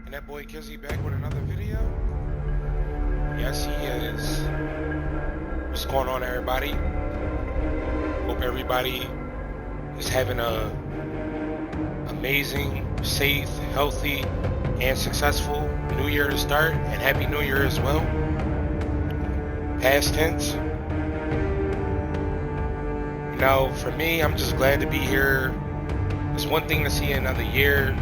And that boy Kizzy back with another video. Yes, he is. What's going on, everybody? Hope everybody is having a amazing, safe, healthy, and successful New Year to start, and Happy New Year as well. Past tense. You know, for me, I'm just glad to be here. It's one thing to see another year.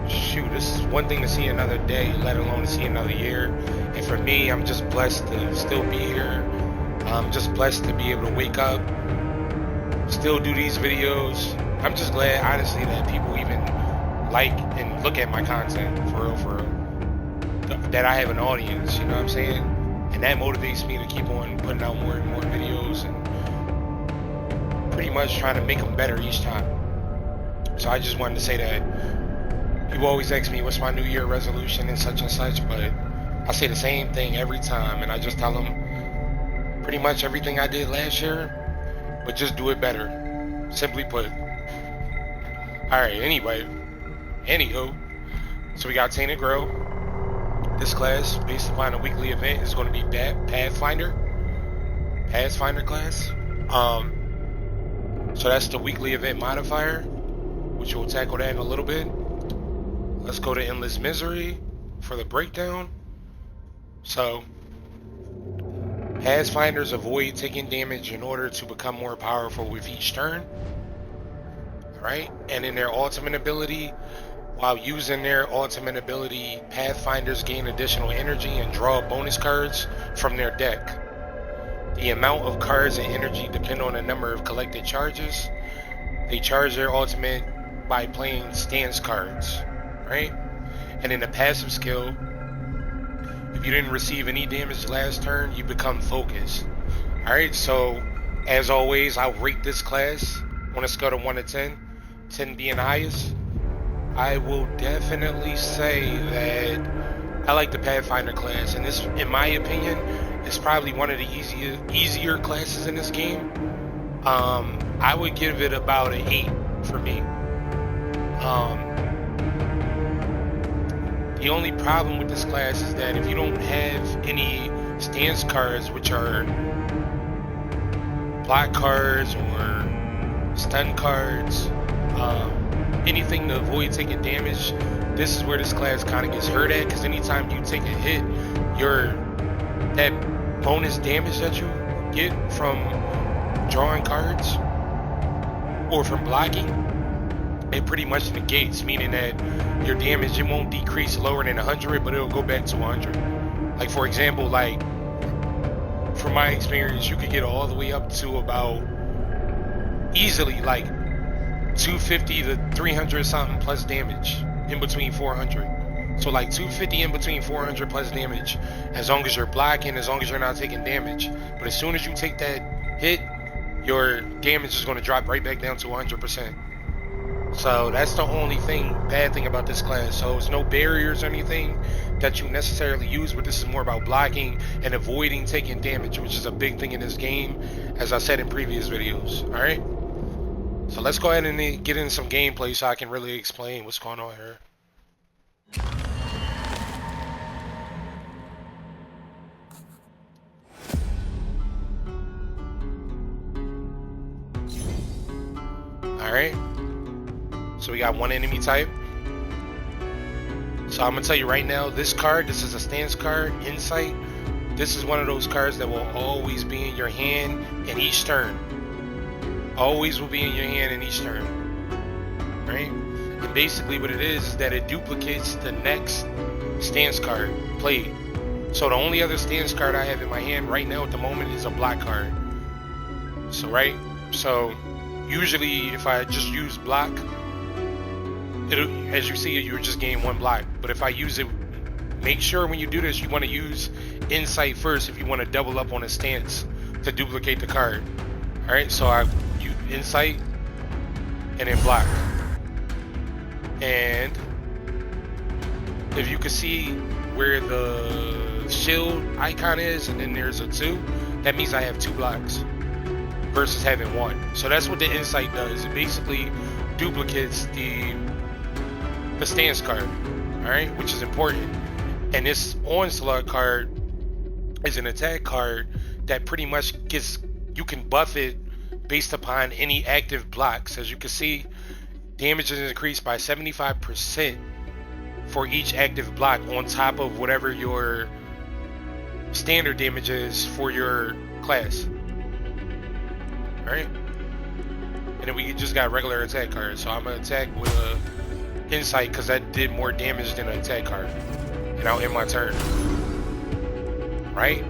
Shoot, this is one thing to see another day, let alone to see another year. And for me, I'm just blessed to still be here. I'm just blessed to be able to wake up, still do these videos. I'm just glad, honestly, that people even like and look at my content, for real, that I have an audience, you know what I'm saying? And that motivates me to keep on putting out more and more videos and pretty much trying to make them better each time. So I just wanted to say that. People always ask me what's my New Year resolution and such, but I say the same thing every time, and I just tell them pretty much everything I did last year, but just do it better, simply put. Alright, anywho, so we got Tainted Grail. This class, based upon a weekly event, is going to be Pathfinder class. So that's the weekly event modifier, which we'll tackle that in a little bit. Let's go to Endless Misery for the breakdown. So, Pathfinders avoid taking damage in order to become more powerful with each turn. Alright, and in their ultimate ability, while using their ultimate ability, Pathfinders gain additional energy and draw bonus cards from their deck. The amount of cards and energy depend on the number of collected charges. They charge their ultimate by playing stance cards. Right? And in the passive skill, if you didn't receive any damage last turn, you become focused. Alright, so as always, I'll rate this class on a scale of 1 to 10, 10 being the highest. I will definitely say that I like the Pathfinder class, and this, in my opinion, is probably one of the easier classes in this game. I would give it about an 8 for me. The only problem with this class is that if you don't have any stance cards, which are block cards or stun cards, anything to avoid taking damage, this is where this class kind of gets hurt at, because anytime you take a hit, that bonus damage that you get from drawing cards or from blocking, it pretty much negates, meaning that your damage, it won't decrease lower than 100, but it'll go back to 100. Like, for example, like, from my experience, you could get all the way up to about easily like 250 to 300 something plus damage in between 400. So like 250 in between 400 plus damage, as long as you're blocking, as long as you're not taking damage. But as soon as you take that hit, your damage is going to drop right back down to 100%. So that's the only bad thing about this class. So it's no barriers or anything that you necessarily use, but this is more about blocking and avoiding taking damage, which is a big thing in this game, as I said in previous videos. Alright, so let's go ahead and get into some gameplay so I can really explain what's going on here. Alright, so we got one enemy type. So I'm going to tell you right now, this card, this is a stance card, Insight. This is one of those cards that will always be in your hand in each turn. Always will be in your hand in each turn. Right? And basically what it is that it duplicates the next stance card played. So the only other stance card I have in my hand right now at the moment is a block card. So right? So usually if I just use block, as you see it, you just gain one block. But if I use it, make sure when you do this, you want to use Insight first if you want to double up on a stance to duplicate the card. Alright, so I use Insight and then block. And if you can see where the shield icon is, and then there's a 2, that means I have 2 blocks versus having 1. So that's what the Insight does. It basically duplicates the stance card. Alright, which is important. And this onslaught card is an attack card that pretty much you can buff it based upon any active blocks. As you can see, damage is increased by 75% for each active block on top of whatever your standard damage is for your class. Alright? And then we just got regular attack cards. So I'm going to attack with a insight because that did more damage than an attack card. And I'll end my turn. Right?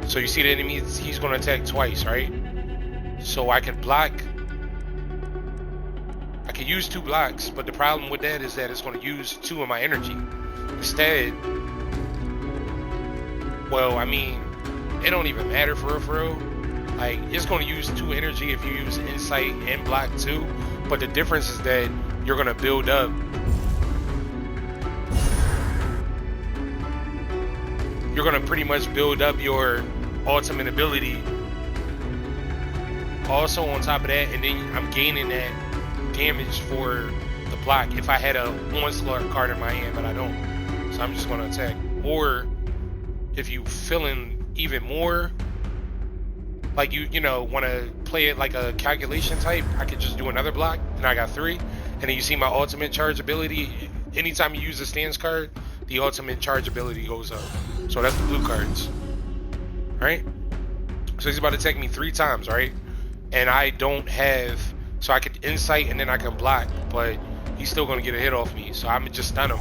So you see the enemy, he's going to attack twice, right? So I can block. I can use 2 blocks, but the problem with that is that it's going to use 2 of my energy. Instead, well, I mean, it don't even matter for real. Like, it's going to use 2 energy if you use insight and block too. But the difference is that you're going to build up. You're going to pretty much build up your ultimate ability. Also on top of that, and then I'm gaining that damage for the block if I had a onslaught card in my hand, but I don't. So I'm just going to attack. Or if you feeling even more like you know want to play it like a calculation type, I could just do another block and I got 3. And then you see my ultimate charge ability. Anytime you use a stance card, the ultimate charge ability goes up. So that's the blue cards. Right? So he's about to attack me 3 times, right? And I don't have, so I could insight and then I can block, but he's still gonna get a hit off me. So I'm gonna just stun him.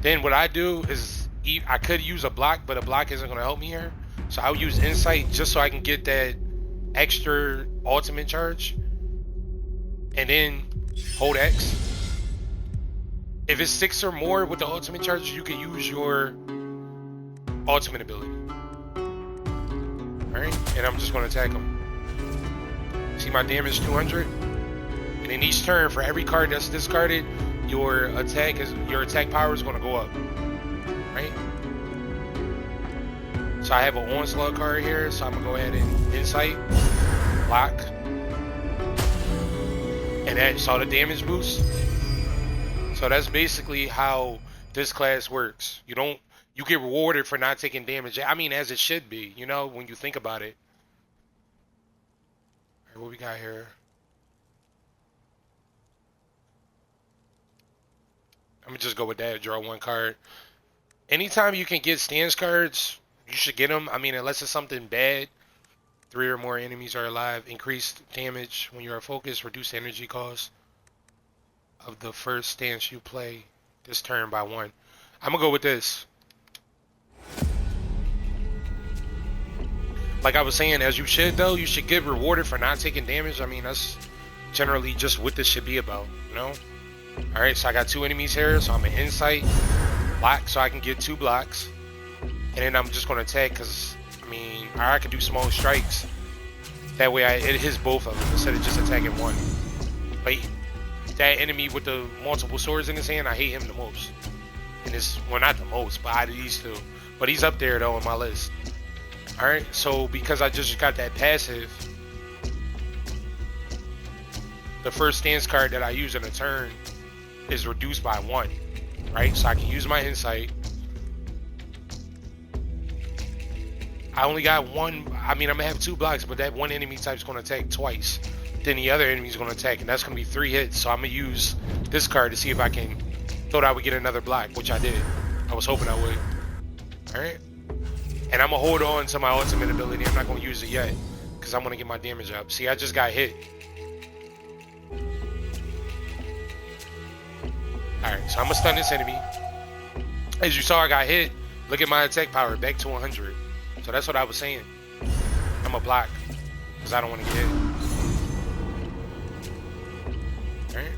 Then what I do is, I could use a block, but a block isn't gonna help me here. So I'll use insight just so I can get that extra ultimate charge. And then hold X. If it's 6 or more with the ultimate charge, you can use your ultimate ability. Alright, and I'm just going to attack him. See my damage 200? And in each turn, for every card that's discarded, your attack power is going to go up. Right? So I have an onslaught card here, so I'm going to go ahead and insight, block. And that saw the damage boost. So that's basically how this class works. You get rewarded for not taking damage. I mean, as it should be, you know, when you think about it. All right, what we got here? I'm gonna just go with that. Draw 1 card. Anytime you can get stance cards, you should get them. I mean, unless it's something bad. 3 or more enemies are alive. Increased damage when you are focused. Reduced energy cost of the first stance you play this turn by 1. I'm gonna go with this. Like I was saying, as you should though, you should get rewarded for not taking damage. I mean, that's generally just what this should be about, you know? Alright, so I got 2 enemies here, so I'm an insight, block, so I can get 2 blocks. And then I'm just going to attack, because, I mean, I can do small strikes. That way it hits both of them, instead of just attacking one. But that enemy with the multiple swords in his hand, I hate him the most. And it's, well, not the most, but out of these 2. But he's up there, though, on my list. Alright, so because I just got that passive, the first stance card that I use in a turn is reduced by 1, right? So I can use my insight. I only got 1, I mean, I'm gonna have 2 blocks, but that one enemy type's gonna attack twice. Then the other enemy's gonna attack, and that's gonna be 3 hits. So I'm gonna use this card to see if I thought I would get another block, which I did. I was hoping I would. Alright. And I'm gonna hold on to my ultimate ability. I'm not gonna use it yet, because I'm gonna get my damage up. See, I just got hit. Alright, so I'm gonna stun this enemy. As you saw, I got hit. Look at my attack power, back to 100. So that's what I was saying. I'm gonna block, because I don't want to get hit. Alright.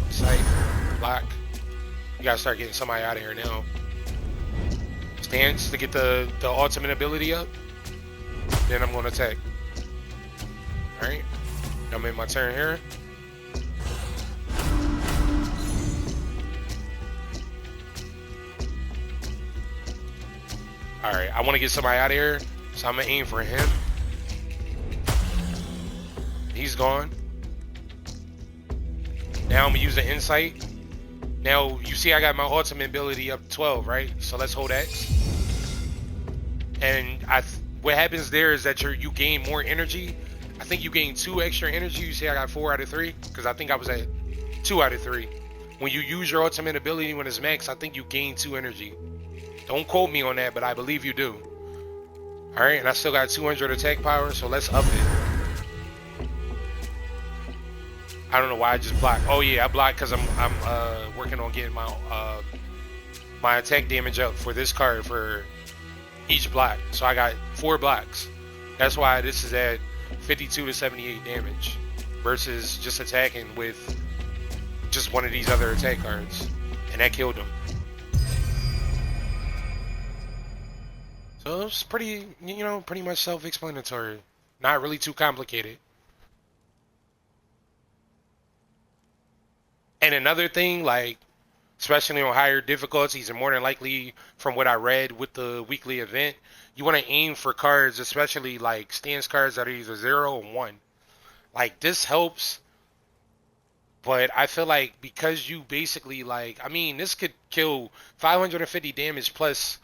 Sight, block. You gotta start getting somebody out of here now. Stance to get the ultimate ability up. Then I'm gonna attack. Alright. I'm in my turn here. Alright, I want to get somebody out of here, so I'm going to aim for him. He's gone. Now I'm gonna use the insight. Now you see I got my ultimate ability up to 12, right? So let's hold X. And what happens there is that you gain more energy. I think you gain 2 extra energy. You see I got 4 out of 3 because I think I was at 2 out of 3. When you use your ultimate ability when it's max, I think you gain 2 energy. Don't quote me on that, but I believe you do. All right, and I still got 200 attack power, so let's up it. I don't know why I just blocked. Oh yeah, I blocked because I'm working on getting my attack damage up for this card for each block. So I got 4 blocks. That's why this is at 52 to 78 damage versus just attacking with just one of these other attack cards, and that killed him. So it's pretty, pretty much self-explanatory. Not really too complicated. And another thing, like, especially on higher difficulties, and more than likely from what I read with the weekly event, you want to aim for cards, especially like stance cards that are either 0 or 1. Like, this helps, but I feel like because you basically, like, I mean, this could kill 550 damage plus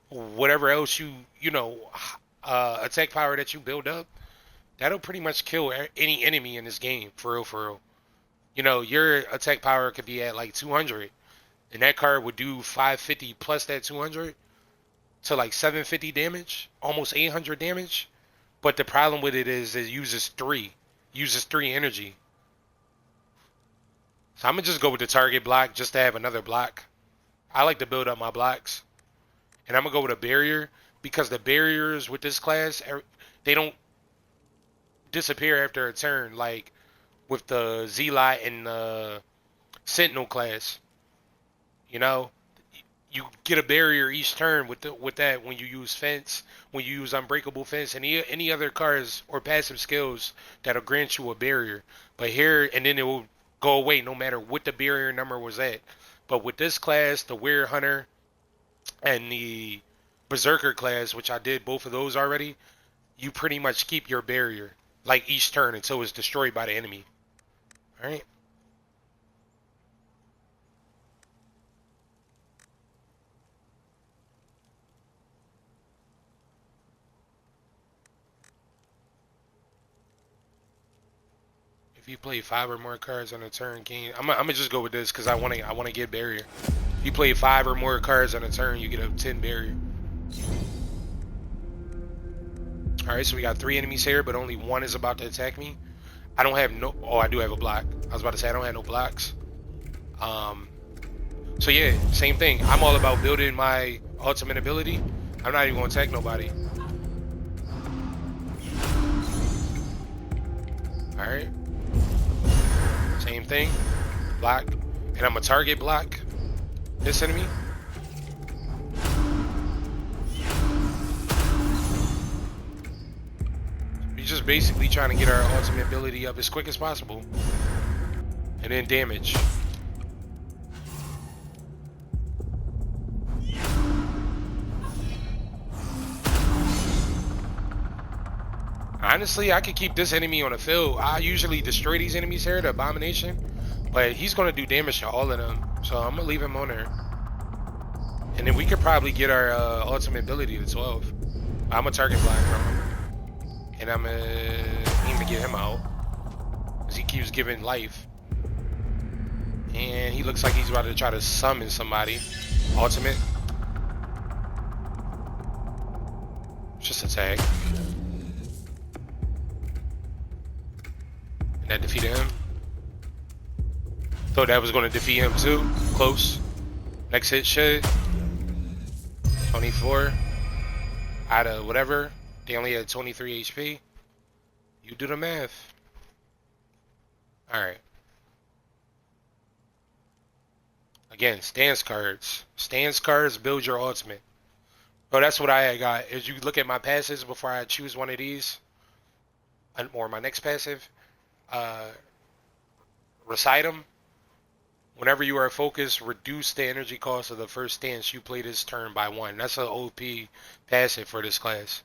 whatever else attack power that you build up. That'll pretty much kill any enemy in this game, for real, for real. Your attack power could be at like 200, and that card would do 550 plus that 200 to like 750 damage, almost 800 damage. But the problem with it is it uses 3 energy. So I'm gonna just go with the target block just to have another block. I like to build up my blocks, and I'm gonna go with a barrier because the barriers with this class, they don't disappear after a turn like with the Zealot and the Sentinel class. You get a barrier each turn with that when you use fence, when you use unbreakable fence, and any other cards or passive skills that'll grant you a barrier. But here, and then it will go away no matter what the barrier number was at. But with this class, the Weird Hunter and the Berserker class, which I did both of those already, you pretty much keep your barrier like each turn until it's destroyed by the enemy. All right. If you play 5 or more cards on a turn, I'm gonna just go with this because I wanna get barrier. If you play 5 or more cards on a turn, you get a 10 barrier. All right, so we got 3 enemies here, but only 1 is about to attack me. I don't have no. Oh, I do have a block. I was about to say I don't have no blocks. So yeah, same thing. I'm all about building my ultimate ability. I'm not even gonna attack nobody. All right. Same thing. Block. And I'm a target block this enemy. We're just basically trying to get our ultimate ability up as quick as possible. And then damage. Honestly, I could keep this enemy on the field. I usually destroy these enemies here, the Abomination. But he's going to do damage to all of them. So I'm going to leave him on there. And then we could probably get our ultimate ability to 12. I'm a target block from him. And I'm going to aim to get him out. Because he keeps giving life. And he looks like he's about to try to summon somebody. Ultimate. Just attack. And that defeated him. Thought that was going to defeat him too. Close. Next hit should. 24. Out of whatever. They only had 23 HP. You do the math. Alright. Again, stance cards. Stance cards build your ultimate. Bro, that's what I got. As you look at my passives before I choose one of these, or my next passive, recite them. Whenever you are focused, reduce the energy cost of the first stance you play this turn by 1. That's an OP passive for this class.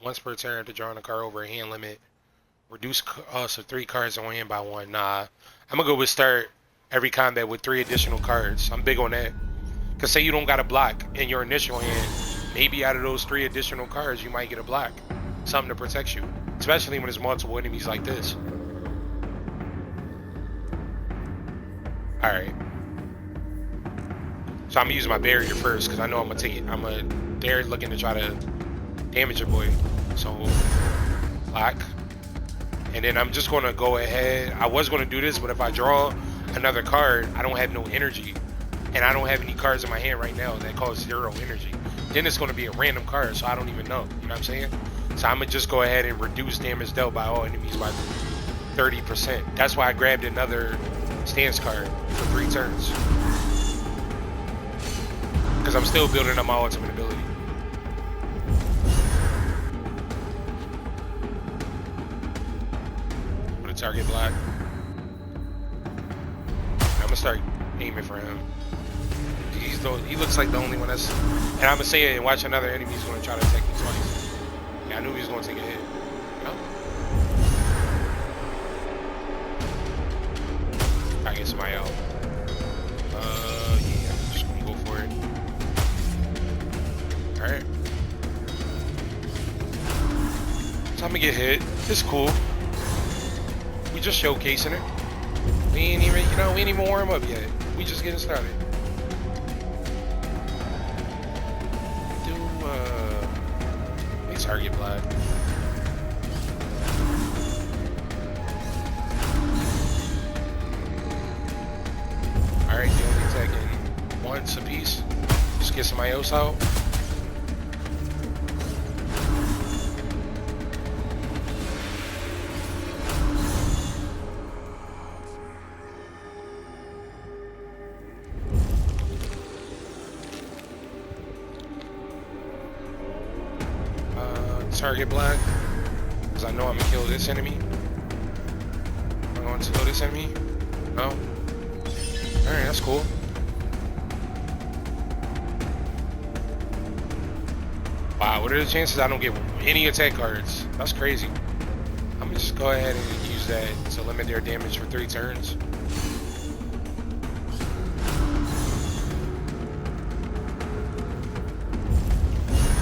Once per turn after drawing a card over a hand limit. Reduce so 3 cards on hand by 1. Nah, I'm gonna go with start every combat with 3 additional cards. I'm big on that. Cause say you don't got a block in your initial hand, maybe out of those 3 additional cards you might get a block, something to protect you. Especially when there's multiple enemies like this. All right. So I'm gonna use my barrier first because I know I'm gonna take it. They're looking to try to damage your boy. So block. And then I'm just gonna go ahead. I was gonna do this, but if I draw another card, I don't have no energy. And I don't have any cards in my hand right now that cause 0 energy. Then it's gonna be a random card, so I don't even know. You know what I'm saying? So I'm gonna just go ahead and reduce damage dealt by all enemies by 30%. That's why I grabbed another stance card for 3 turns. Because I'm still building up my ultimate ability. Put a target block. I'm gonna start aiming for him. He looks like the only one that's, and I'm gonna say it and watch another enemy is gonna try to attack me twice. Yeah, I knew he was gonna take a hit. No? Try to get somebody out. Yeah, I'm just gonna go for it. Alright. So I'm gonna get hit. It's cool. We just showcasing it. We ain't even, we ain't even warm up yet. We just getting started. Target block. Alright, you only attacking once a piece. Just get somebody else out. Target block, because I know I'm gonna kill this enemy. I'm going to kill this enemy. No. Alright, that's cool. Wow, what are the chances I don't get any attack cards? That's crazy. I'm gonna just go ahead and use that to limit their damage for 3 turns.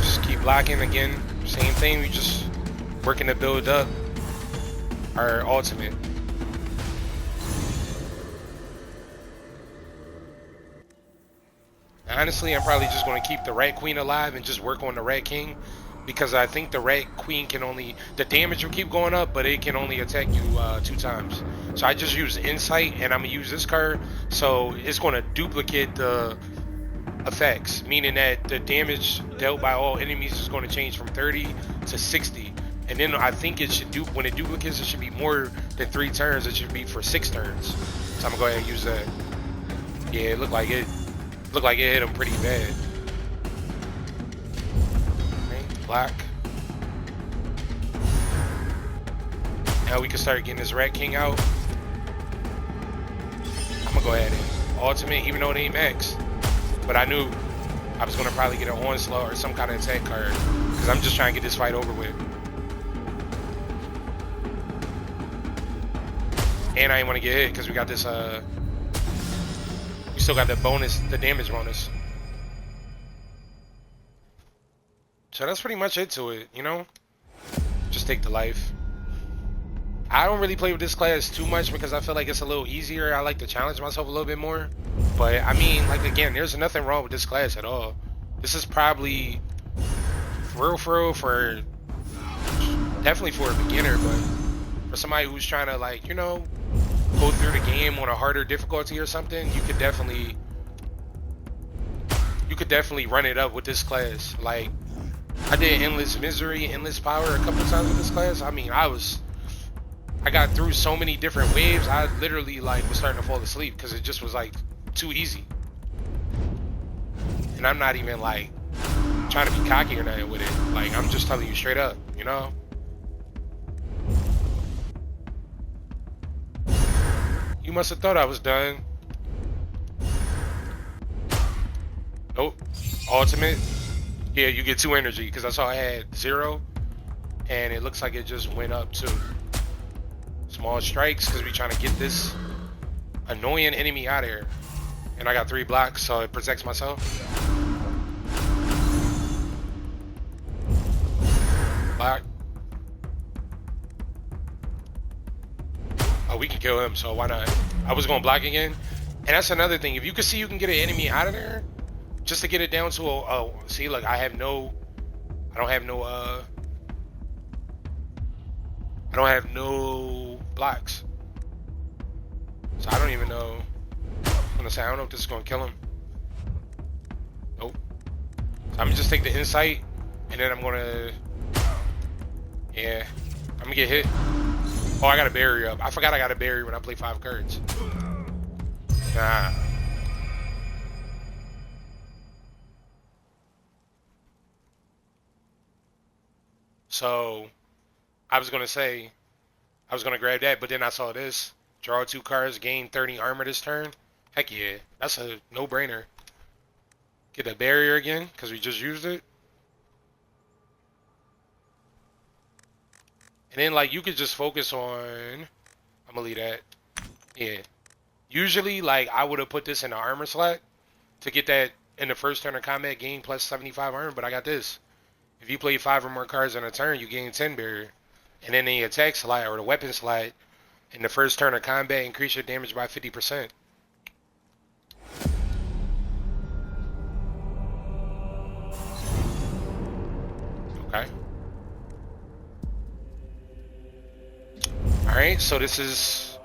Just keep blocking again. Same thing, we just working to build up our ultimate. Honestly, I'm probably just going to keep the Rat Queen alive and just work on the Rat King, because I think the Rat Queen can only, the damage will keep going up, but it can only attack you 2 times. So I just use Insight, and I'm going to use this card, so it's going to duplicate the effects, meaning that the damage dealt by all enemies is going to change from 30 to 60, and then I think it should when it duplicates, it should be more than 3 turns. It should be for 6 turns. So I'm gonna go ahead and use that. Yeah, it looked like it hit him pretty bad. Okay, block. Now we can start getting this Rat King out. I'm gonna go ahead and ultimate, even though it ain't max. But I knew I was going to probably get an onslaught or some kind of attack card, because I'm just trying to get this fight over with. And I didn't want to get hit because we got this, we still got the bonus, the damage bonus. So that's pretty much it to it, Just take the life. I don't really play with this class too much because I feel like it's a little easier. I like to challenge myself a little bit more. But I mean, like, again, there's nothing wrong with this class at all. This is probably for definitely for a beginner, but for somebody who's trying to, like, go through the game on a harder difficulty or something, you could definitely run it up with this class. Like, I did Endless Misery, Endless Power a couple times with this class. I mean, I got through so many different waves. I literally, like, was starting to fall asleep because it just was, like, too easy. And I'm not even, like, trying to be cocky or nothing with it. Like, I'm just telling you straight up, You must have thought I was done. Nope. Ultimate. Yeah, you get 2 energy because I saw I had 0. and it looks like it just went up too. Small strikes because we're trying to get this annoying enemy out of here. And I got 3 blocks, so it protects myself. Block. Oh, we can kill him, so why not? I was going to block again. And that's another thing. If you can see you can get an enemy out of there, just to get it down to a see, look, I don't have no blocks. So I don't even know. I'm gonna say I don't know if this is gonna kill him. Nope. So I'm gonna just take the insight, and then I'm gonna, yeah, I'm gonna get hit. Oh, I got a barrier up. I forgot I got a barrier when I play 5 cards. Nah. So I was gonna say I was gonna grab that, but then I saw this. Draw 2 cards, gain 30 armor this turn. Heck yeah, that's a no-brainer. Get a barrier again, because we just used it. And then, like, you could just focus on... I'm gonna leave that. Yeah. Usually, like, I would have put this in the armor slot to get that in the first turn of combat, gain plus 75 armor, but I got this. If you play 5 or more cards in a turn, you gain 10 barrier. And then the attack slot or the weapon slot, in the first turn of combat, increase your damage by 50%. Okay. Alright, so this is...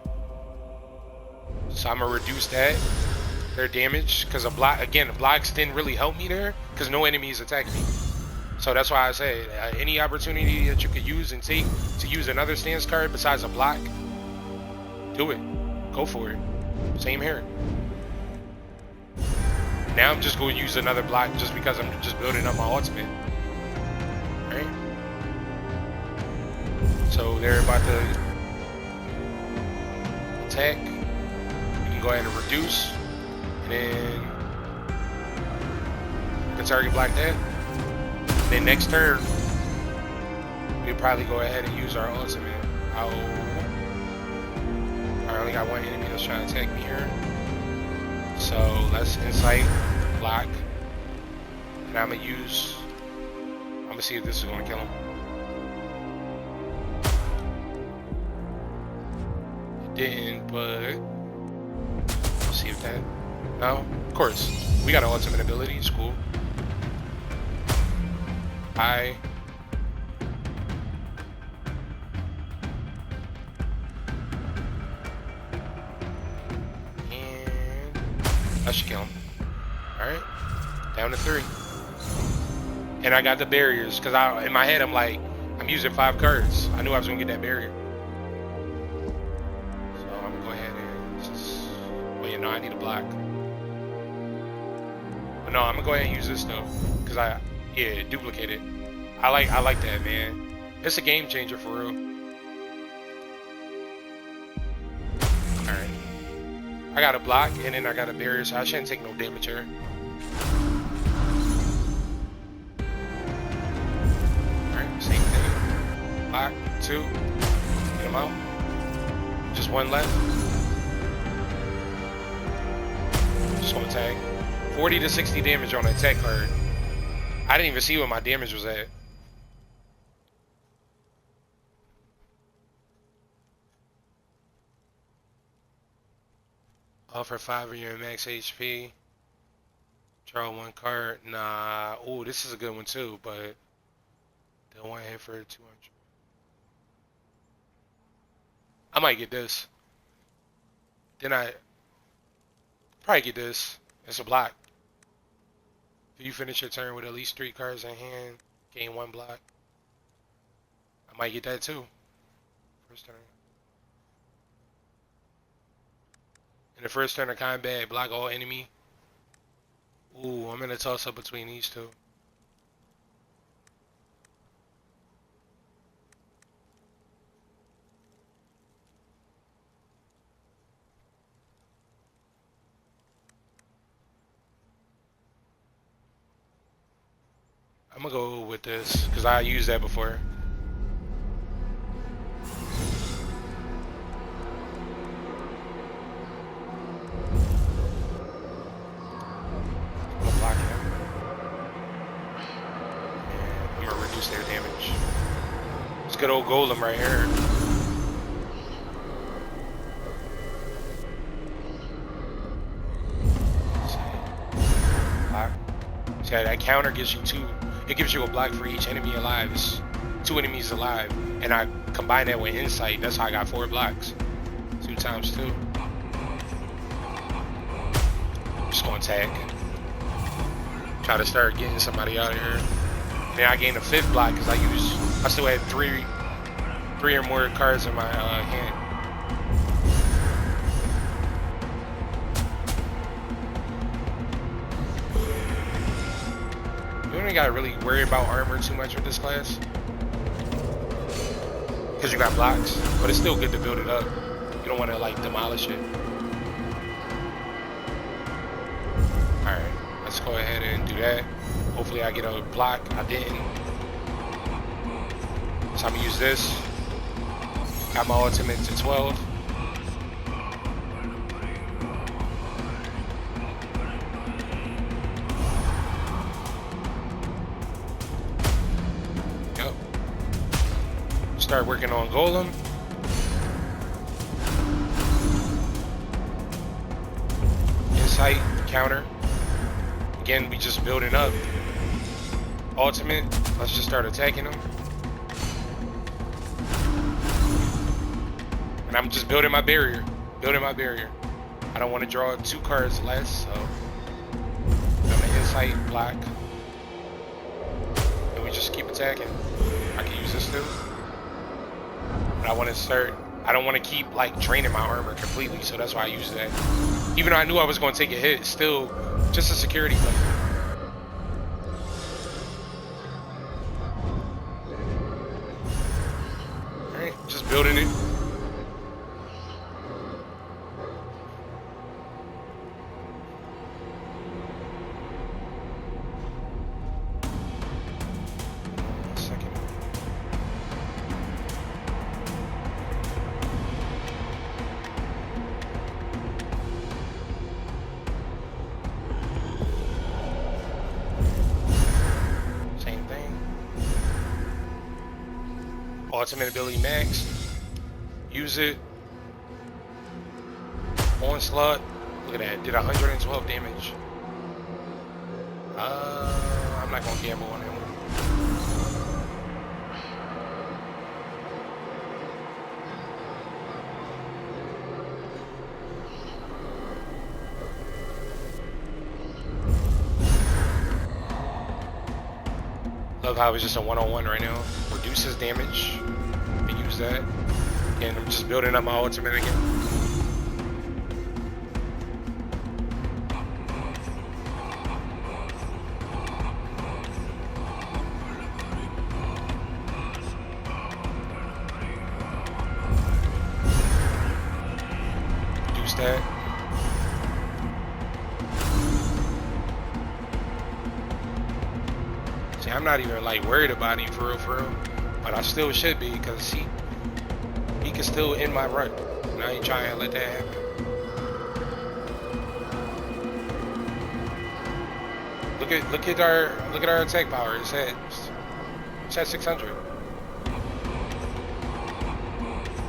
So I'm gonna reduce that, their damage, because the blocks didn't really help me there, because no enemies attacked me. So that's why I say, any opportunity that you could use and take to use another stance card besides a block, do it. Go for it. Same here. Now I'm just going to use another block just because I'm just building up my ultimate. Alright. So they're about to attack. You can go ahead and reduce. And then you can target block that. Then next turn, we'll probably go ahead and use our ultimate. I only got 1 enemy that's trying to attack me here. So let's insight, block. And I'm gonna see if this is gonna kill him. It didn't, but we'll see if that. No, of course. We got an ultimate ability, it's cool. And that should kill him. Alright. Down to 3. And I got the barriers, because in my head I'm like, I'm using 5 cards. I knew I was gonna get that barrier. So I'm gonna go ahead and just, well, you know, I need a block. But no, I'm gonna go ahead and use this though, because yeah, duplicate it. I like that, man. It's a game changer for real. Alright. I got a block and then I got a barrier, so I shouldn't take no damage here. Alright, same thing. Block, 2. Get him out. Just 1 left. Just gonna tag. 40 to 60 damage on the attack card. I didn't even see what my damage was at. Offer 5 of your max HP. Draw 1 card. Nah. Oh, this is a good one too, but the 1 hit for 200. I might get this. Then I probably get this. It's a block. If you finish your turn with at least 3 cards in hand, gain 1 block. I might get that too. First turn. In the first turn of combat, block all enemy. Ooh, I'm in a toss up between these 2. I'm gonna go with this because I used that before. reduce their damage. It's good old golem right here. See, that counter gives you 2. It gives you a block for each enemy alive. It's 2 enemies alive, and I combine that with insight. That's how I got 4 blocks. 2 times 2. Just gonna tag. Try to start getting somebody out of here. Then I gained a 5th block because I still had 3 or more cards in my hand. You don't gotta really worry about armor too much with this class, because you got blocks, but it's still good to build it up. You don't want to like demolish it. Alright, let's go ahead and do that. Hopefully I get a block. I didn't. So I'm gonna use this. Got my ultimate to 12. Yep. Start working on golem. Insight, counter. Again, we just building up. Ultimate, let's just start attacking them. And I'm just building my barrier. I don't want to draw 2 cards less, so I'm an insight block. And we just keep attacking. I can use this too. But I want to start, I don't want to keep like draining my armor completely, so that's why I use that. Even though I knew I was going to take a hit, it's still just a security play. Alright, just building it. Ultimate ability max. Use it. Onslaught. Look at that. Did 112 damage. I'm not gonna gamble on him. Love how it's just a one-on-one right now. Reduces damage. I use that. And I'm just building up my ultimate again. Reduce that. See, I'm not even like worried about him for real. But I still should be, because he can still end my run. And I ain't trying to let that happen. Look at our attack power. It's at 600.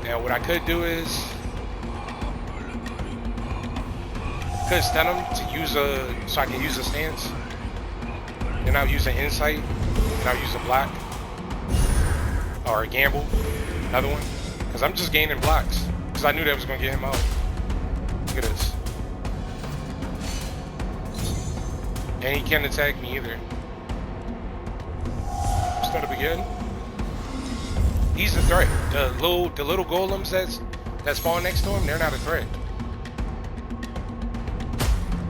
Now what I could do is could stun him to use so I can use a stance. Then I'll use an insight, and I'll use a block. Or a gamble, another one, because I'm just gaining blocks, because I knew that was going to get him out. Look at this. And he can't attack me either. Start up again. He's a threat. The little golems that spawn next to him, they're not a threat.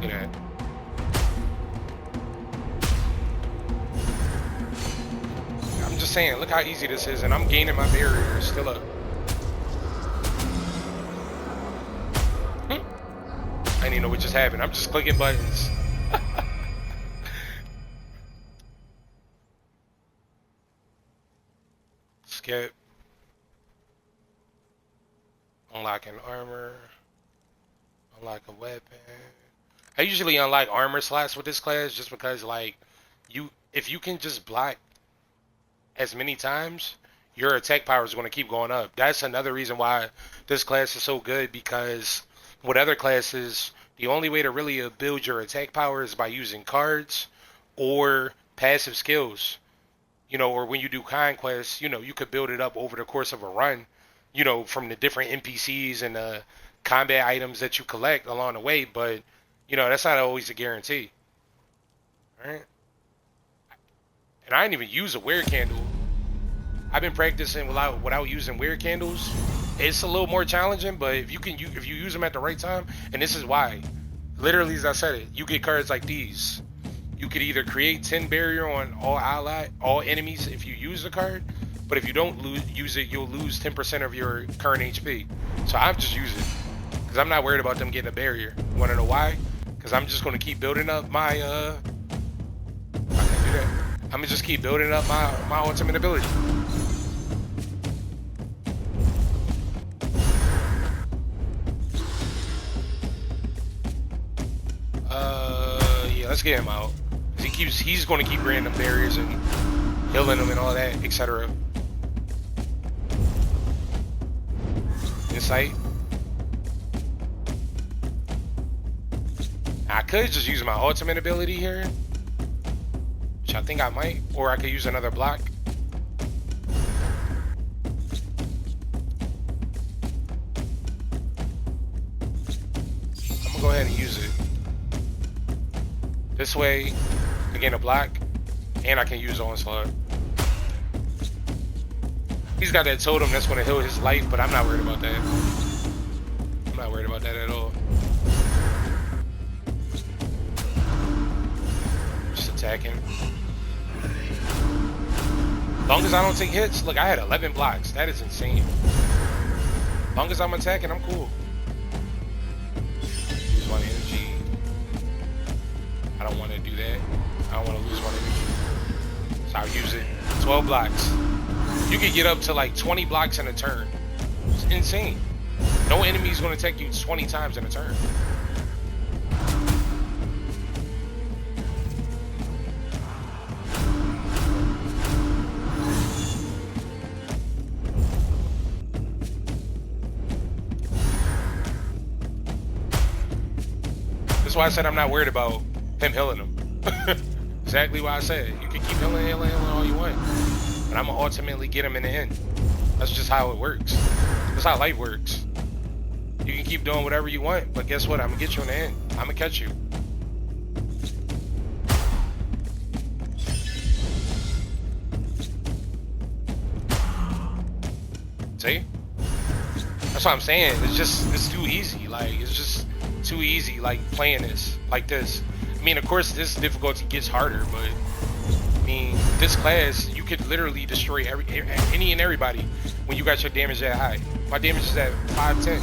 Look at that. Just saying, look how easy this is, and I'm gaining my barrier still up. I didn't even know what just happened. I'm just clicking buttons. Skip. Unlocking armor. Unlock a weapon. I usually unlock armor slots with this class just because, like, if you can just block as many times, your attack power is going to keep going up. That's another reason why this class is so good, because with other classes, the only way to really build your attack power is by using cards or passive skills. You know, or when you do Conquest, you know, you could build it up over the course of a run, you know, from the different NPCs and the combat items that you collect along the way, but, you know, that's not always a guarantee. Alright? And I didn't even use a weird candle. I've been practicing without using weird candles. It's a little more challenging, but if you use them at the right time, and this is why. Literally, as I said it, you get cards like these. You could either create 10 barrier on all enemies if you use the card, but if you don't use it, you'll lose 10% of your current HP. So I'm just using it because I'm not worried about them getting a barrier. You want to know why? Because I'm just going to keep building up my I can do that. I'm gonna just keep building up my ultimate ability. Yeah, let's get him out. He's gonna keep random barriers and healing them and all that, etc. Insight. I could just use my ultimate ability here, which I think I might, or I could use another block. I'm gonna go ahead and use it. This way, I gain a block, and I can use Onslaught. He's got that totem that's gonna heal his life, but I'm not worried about that. I'm not worried about that at all. Just attacking. As long as I don't take hits, look, I had 11 blocks. That is insane. As long as I'm attacking, I'm cool. Use one energy. I don't want to do that. I don't want to lose one energy. So I'll use it. 12 blocks. You can get up to like 20 blocks in a turn. It's insane. No enemy is going to attack you 20 times in a turn. That's why I said I'm not worried about him healing him. Exactly what I said. You can keep healing all you want, but I'm gonna ultimately get him in the end. That's just how it works. That's how life works. You can keep doing whatever you want, but guess what? I'm gonna get you in the end. I'm gonna catch you. See? That's what I'm saying. It's too easy. Like, it's just too easy, like, playing this like this. I mean, of course, this difficulty gets harder, but I mean, this class, you could literally destroy any and everybody when you got your damage that high. My damage is at 510.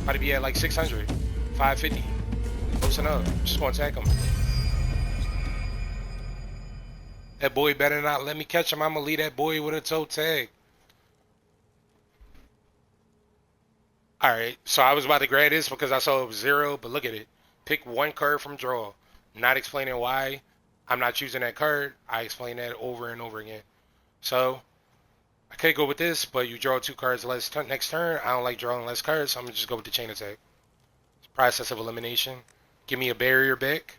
About to be at like 600, 550. Close enough. Just gonna attack him. That boy better not let me catch him. I'm gonna leave that boy with a toe tag. Alright, so I was about to grab this because I saw it was 0, but look at it. Pick one card from draw. Not explaining why I'm not choosing that card. I explain that over and over again. So, I could go with this, but you draw 2 cards less next turn. I don't like drawing less cards, so I'm going to just go with the chain attack. Process of elimination. Give me a barrier back.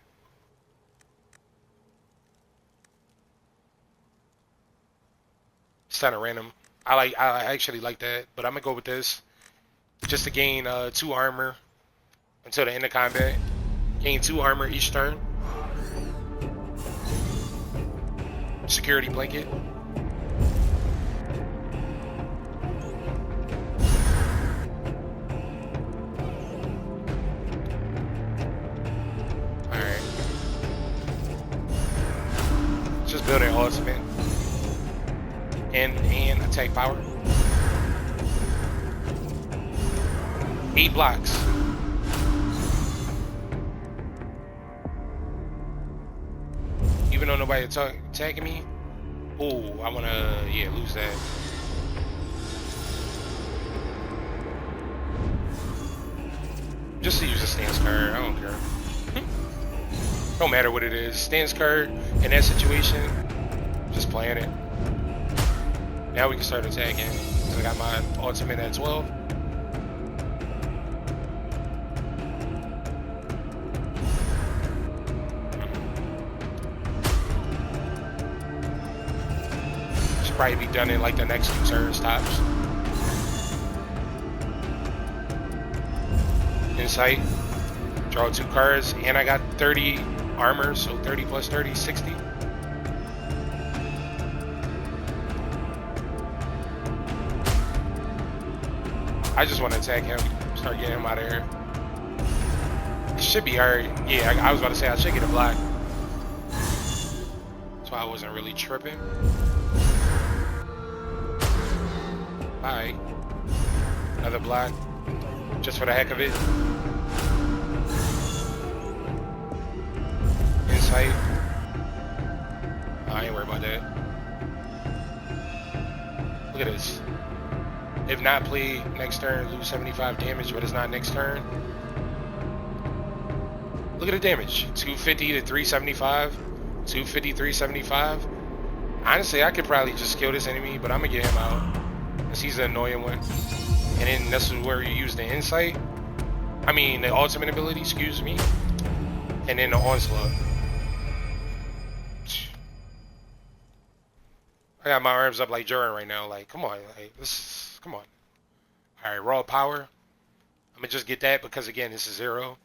It's kind of random. I actually like that, but I'm going to go with this. Just to gain 2 armor until the end of combat. Gain 2 armor each turn. Security blanket. Alright. Just building ultimate. And attack power. 8 blocks. Even though nobody attacking me. Oh, I wanna, yeah, lose that. Just to use a stance card, I don't care. Don't matter what it is. Stance card in that situation, just playing it. Now we can start attacking. So I got my ultimate at 12. Should probably be done in like the next 2 turn stops. Insight. Draw 2 cards, and I got 30 armor, so 30 plus 30, 60. I just want to attack him, start getting him out of here. It should be hard. Yeah, I was about to say I should get a block. So I wasn't really tripping. Alright. Another block. Just for the heck of it. Insight. I ain't worried about that. Look at this. If not played next turn, lose 75 damage, but it's not next turn. Look at the damage. 250 to 375. 250, 375. Honestly, I could probably just kill this enemy, but I'm gonna get him out. Because he's the annoying one. And then this is where you use the insight. I mean, the ultimate ability, excuse me. And then the onslaught. I got my arms up like Jordan right now. Like, come on. Like, this is... Come on. Alright, raw power. I'm going to just get that because, again, this is 0.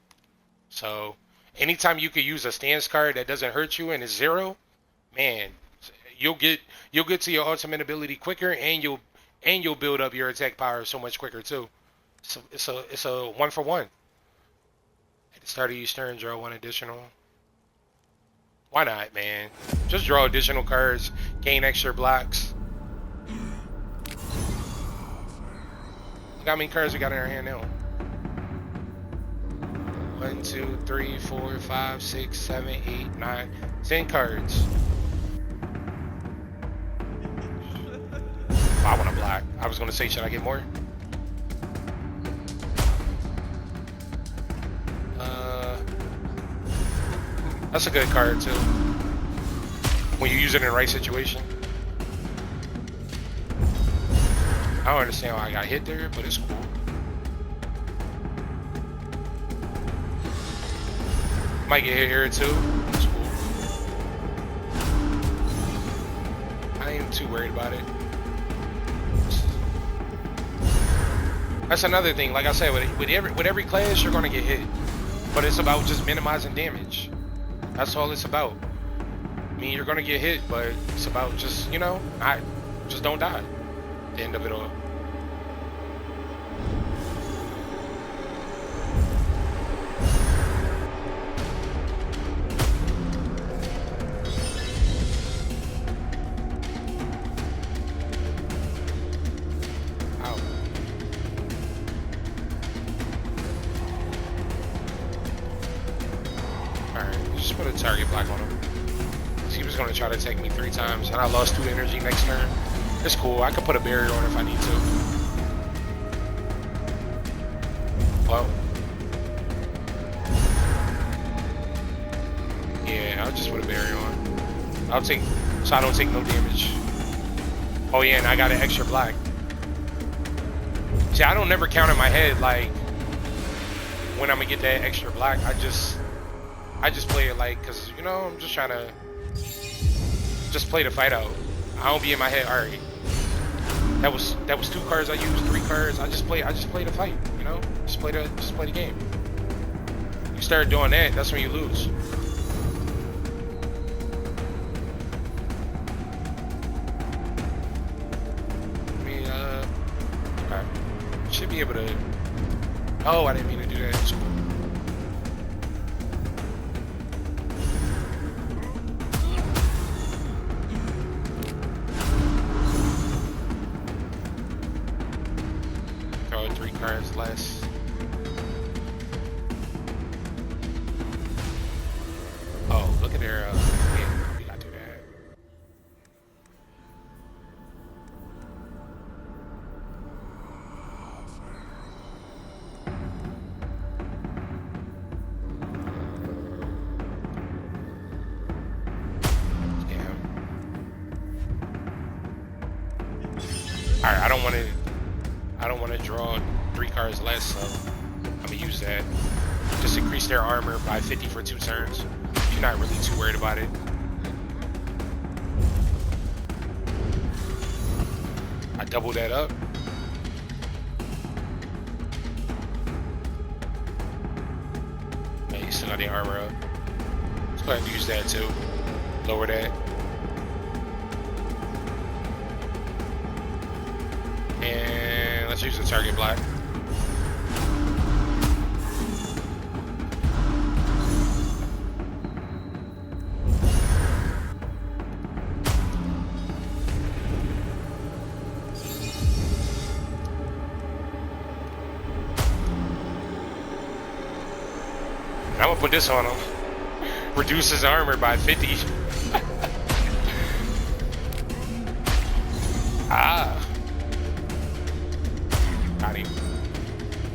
So, anytime you could use a stance card that doesn't hurt you and it's 0, man, you'll get to your ultimate ability quicker, and you'll build up your attack power so much quicker, too. So, it's a 1 for 1. At the start of each turn, draw 1 additional. Why not, man? Just draw additional cards, gain extra blocks. Look how many cards we got in our hand now. 1, 2, 3, 4, 5, 6, 7, 8, 9, 10 cards. Oh, I want to block. I was going to say, should I get more? That's a good card, too. When you use it in the right situation. I don't understand why I got hit there, but it's cool. Might get hit here too. It's cool. I ain't too worried about it. That's another thing. Like I said, with every class, you're gonna get hit, but it's about just minimizing damage. That's all it's about. I mean, you're gonna get hit, but it's about just, you know, just don't die. At the end of it all. Put a target block on him. He was going to try to take me 3 times, and I lost 2 energy next turn. It's cool. I could put a barrier on if I need to. Well. Yeah, I'll just put a barrier on. So I don't take no damage. Oh yeah, and I got an extra block. See, I don't never count in my head, like, when I'm going to get that extra block. I just play it like, cause you know, I'm just trying to just play the fight out. I don't be in my head, all right, that was 2 cards I used, 3 cards. I just play the fight, you know, just play the game. You start doing that, that's when you lose. I mean, okay. Should be able to. Oh, I didn't mean to do that. It's cool. Cards less. Oh, look at their yeah, we gotta do that. Alright, I don't want to draw 3 cards less, so I'm gonna use that. Just increase their armor by 50 for 2 turns. If you're not really too worried about it. I double that up. Hey, you still got the armor up. Let's go ahead and use that too. Lower that. And let's use the target block. I'm gonna put this on him. Reduce his armor by 50. Ah. Got him.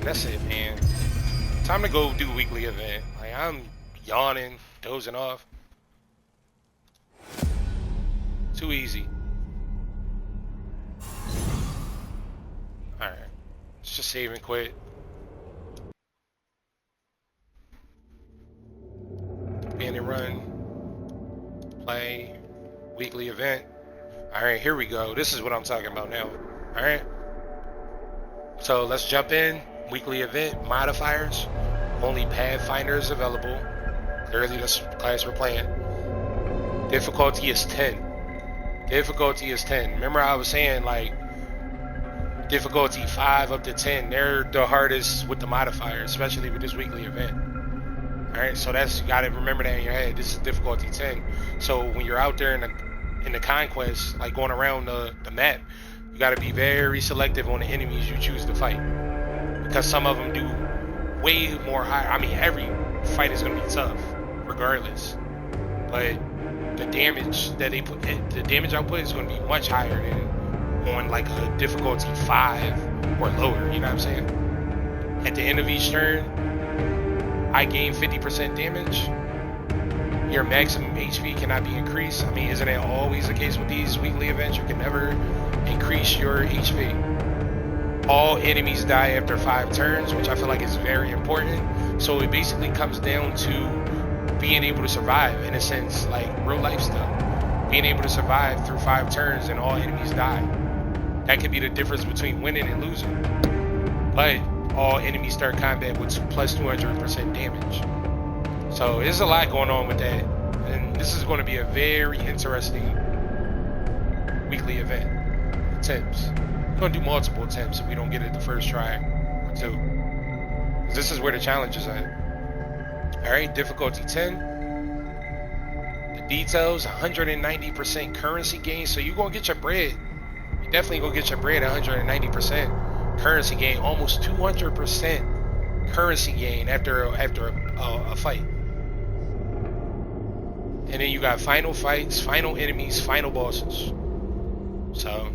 That's it, man. Time to go do weekly event. Like, I'm yawning, dozing off. Too easy. Alright. Let's just save and quit. Bandit run. Play. Weekly event. Alright, here we go. This is what I'm talking about now. Alright. So let's jump in. Weekly event. Modifiers. Only Pathfinders available. Clearly this class we're playing. Difficulty is 10. Difficulty is 10. Remember I was saying, like, difficulty 5 up to 10. They're the hardest with the modifiers, especially with this weekly event. Alright, so that's, you gotta remember that in your head. This is difficulty 10. So when you're out there in the Conquest, like going around the map, you gotta be very selective on the enemies you choose to fight. Because some of them do way more high. I mean, every fight is gonna be tough, regardless. But the damage that they put, the damage output is gonna be much higher than on like a difficulty 5 or lower, you know what I'm saying? At the end of each turn, I gain 50% damage. Your maximum HP cannot be increased. I mean, isn't it always the case with these weekly events? You can never increase your HP. All enemies die after 5 turns, which I feel like is very important. So it basically comes down to being able to survive, in a sense, like real life stuff. Being able to survive through 5 turns and all enemies die. That could be the difference between winning and losing. But all enemies start combat with plus 200% damage. So there's a lot going on with that. And this is going to be a very interesting weekly event. Attempts. We're going to do multiple attempts if we don't get it the first try or 2. This is where the challenge is at. Alright, difficulty 10. The details, 190% currency gain. So you're going to get your bread. You're definitely going to get your bread at 190%. Currency gain, almost 200% currency gain after a fight. And then you got final fights, final enemies, final bosses. So,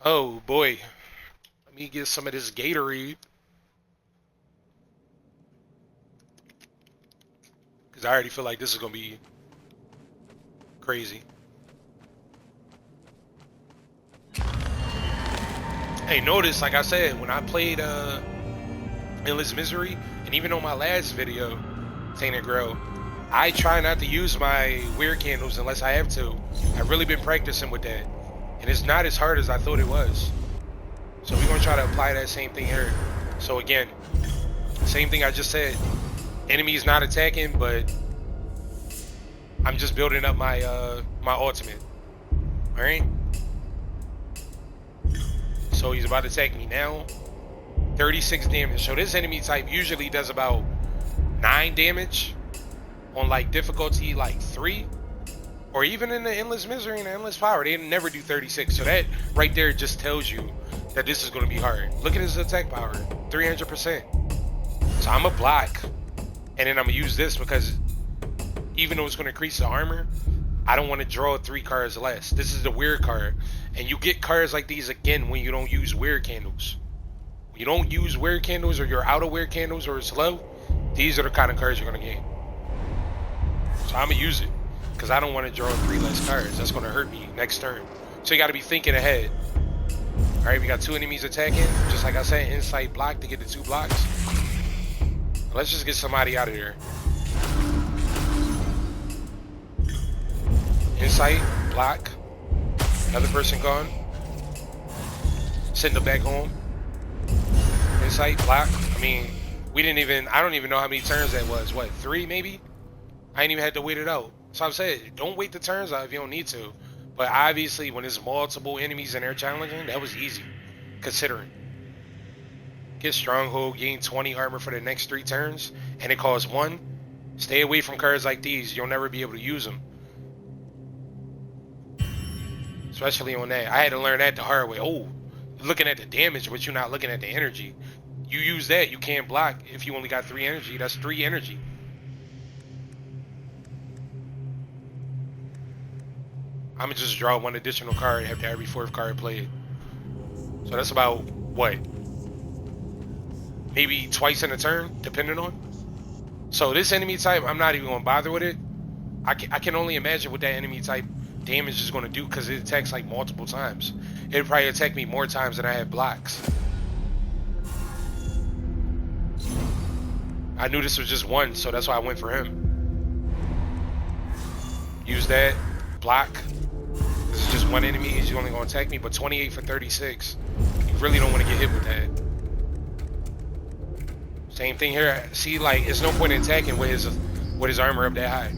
oh boy, let me get some of this Gatorade, because I already feel like this is gonna be crazy. Hey, notice, like I said, when I played Endless Misery, and even on my last video, Tainted Grail, I try not to use my weird candles unless I have to. I've really been practicing with that, and it's not as hard as I thought it was. So we're gonna try to apply that same thing here. So again, same thing I just said. Enemies not attacking, but I'm just building up my my ultimate. All right. So he's about to attack me now. 36 damage. So this enemy type usually does about 9 damage on like difficulty like 3, or even in the Endless Misery and the Endless Power, they never do 36. So that right there just tells you that this is going to be hard. Look at his attack power, 300%. So I'm a block, and then I'm gonna use this because even though it's going to increase the armor, I don't want to draw 3 cards less. This is the weird card. And you get cards like these again when you don't use weird candles. When you don't use weird candles, or you're out of weird candles, or it's low, these are the kind of cards you're going to get. So I'm going to use it, because I don't want to draw 3 less cards. That's going to hurt me next turn. So you got to be thinking ahead. Alright, we got 2 enemies attacking. Just like I said, insight block to get the 2 blocks. Let's just get somebody out of there. Insight, block. Another person gone. Send them back home. Insight, block. I mean, I don't even know how many turns that was. What, 3 maybe? I ain't even had to wait it out. So I'm saying, don't wait the turns out if you don't need to. But obviously, when there's multiple enemies and they're challenging, that was easy, considering. Get Stronghold, gain 20 armor for the next 3 turns, and it costs 1. Stay away from cards like these. You'll never be able to use them. Especially on that. I had to learn that the hard way. Oh, looking at the damage, but you're not looking at the energy. You use that, you can't block if you only got 3 energy. That's 3 energy. I'm gonna just draw 1 additional card after every 4th card played. So that's about, what? Maybe twice in a turn, depending on. So this enemy type, I'm not even gonna bother with it. I can only imagine what that enemy type damage is gonna do, because it attacks like multiple times. It'd probably attack me more times than I have blocks. I knew this was just 1, so that's why I went for him. Use that, block. This is just 1 enemy, he's only gonna attack me, but 28 for 36. You really don't want to get hit with that. Same thing here. See, like, it's no point in attacking with his armor up that high.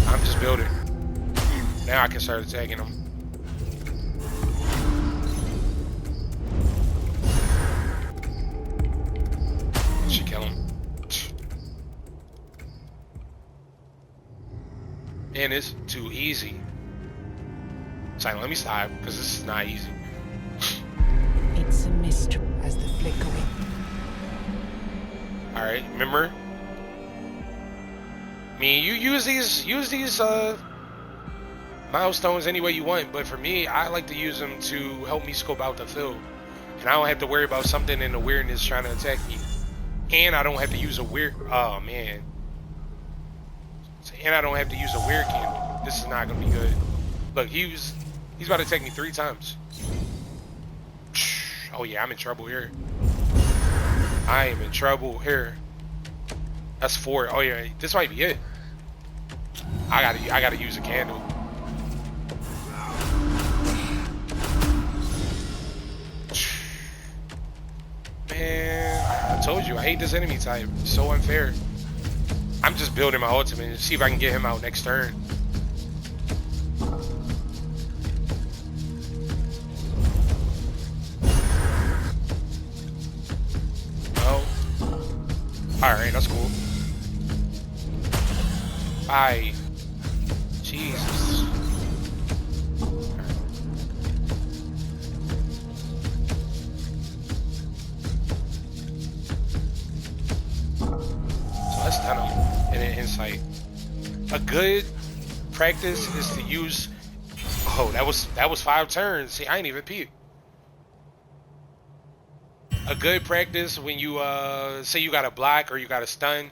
I'm just building. Now I can start attacking him. Should kill him. And it's too easy. So let me stop, because this is not easy. It's a mystery as the flickering. Alright, remember? I mean, you use these milestones any way you want, but for me, I like to use them to help me scope out the field. And I don't have to worry about something in the weirdness trying to attack me. And I don't have to use a weird, oh man. And I don't have to use a weird candle. This is not gonna be good. Look, he's about to attack me 3 times. Oh yeah, I'm in trouble here. I am in trouble here. That's 4. Oh yeah, this might be it. I gotta use a candle. Man, I told you, I hate this enemy type. It's so unfair. I'm just building my ultimate and see if I can get him out next turn. Alright, that's cool. Bye. Jesus. So let's stun him and then insight. A good practice is to use. Oh, that was 5 turns. See, I ain't even peeped. A good practice when you say you got a block or you got a stun,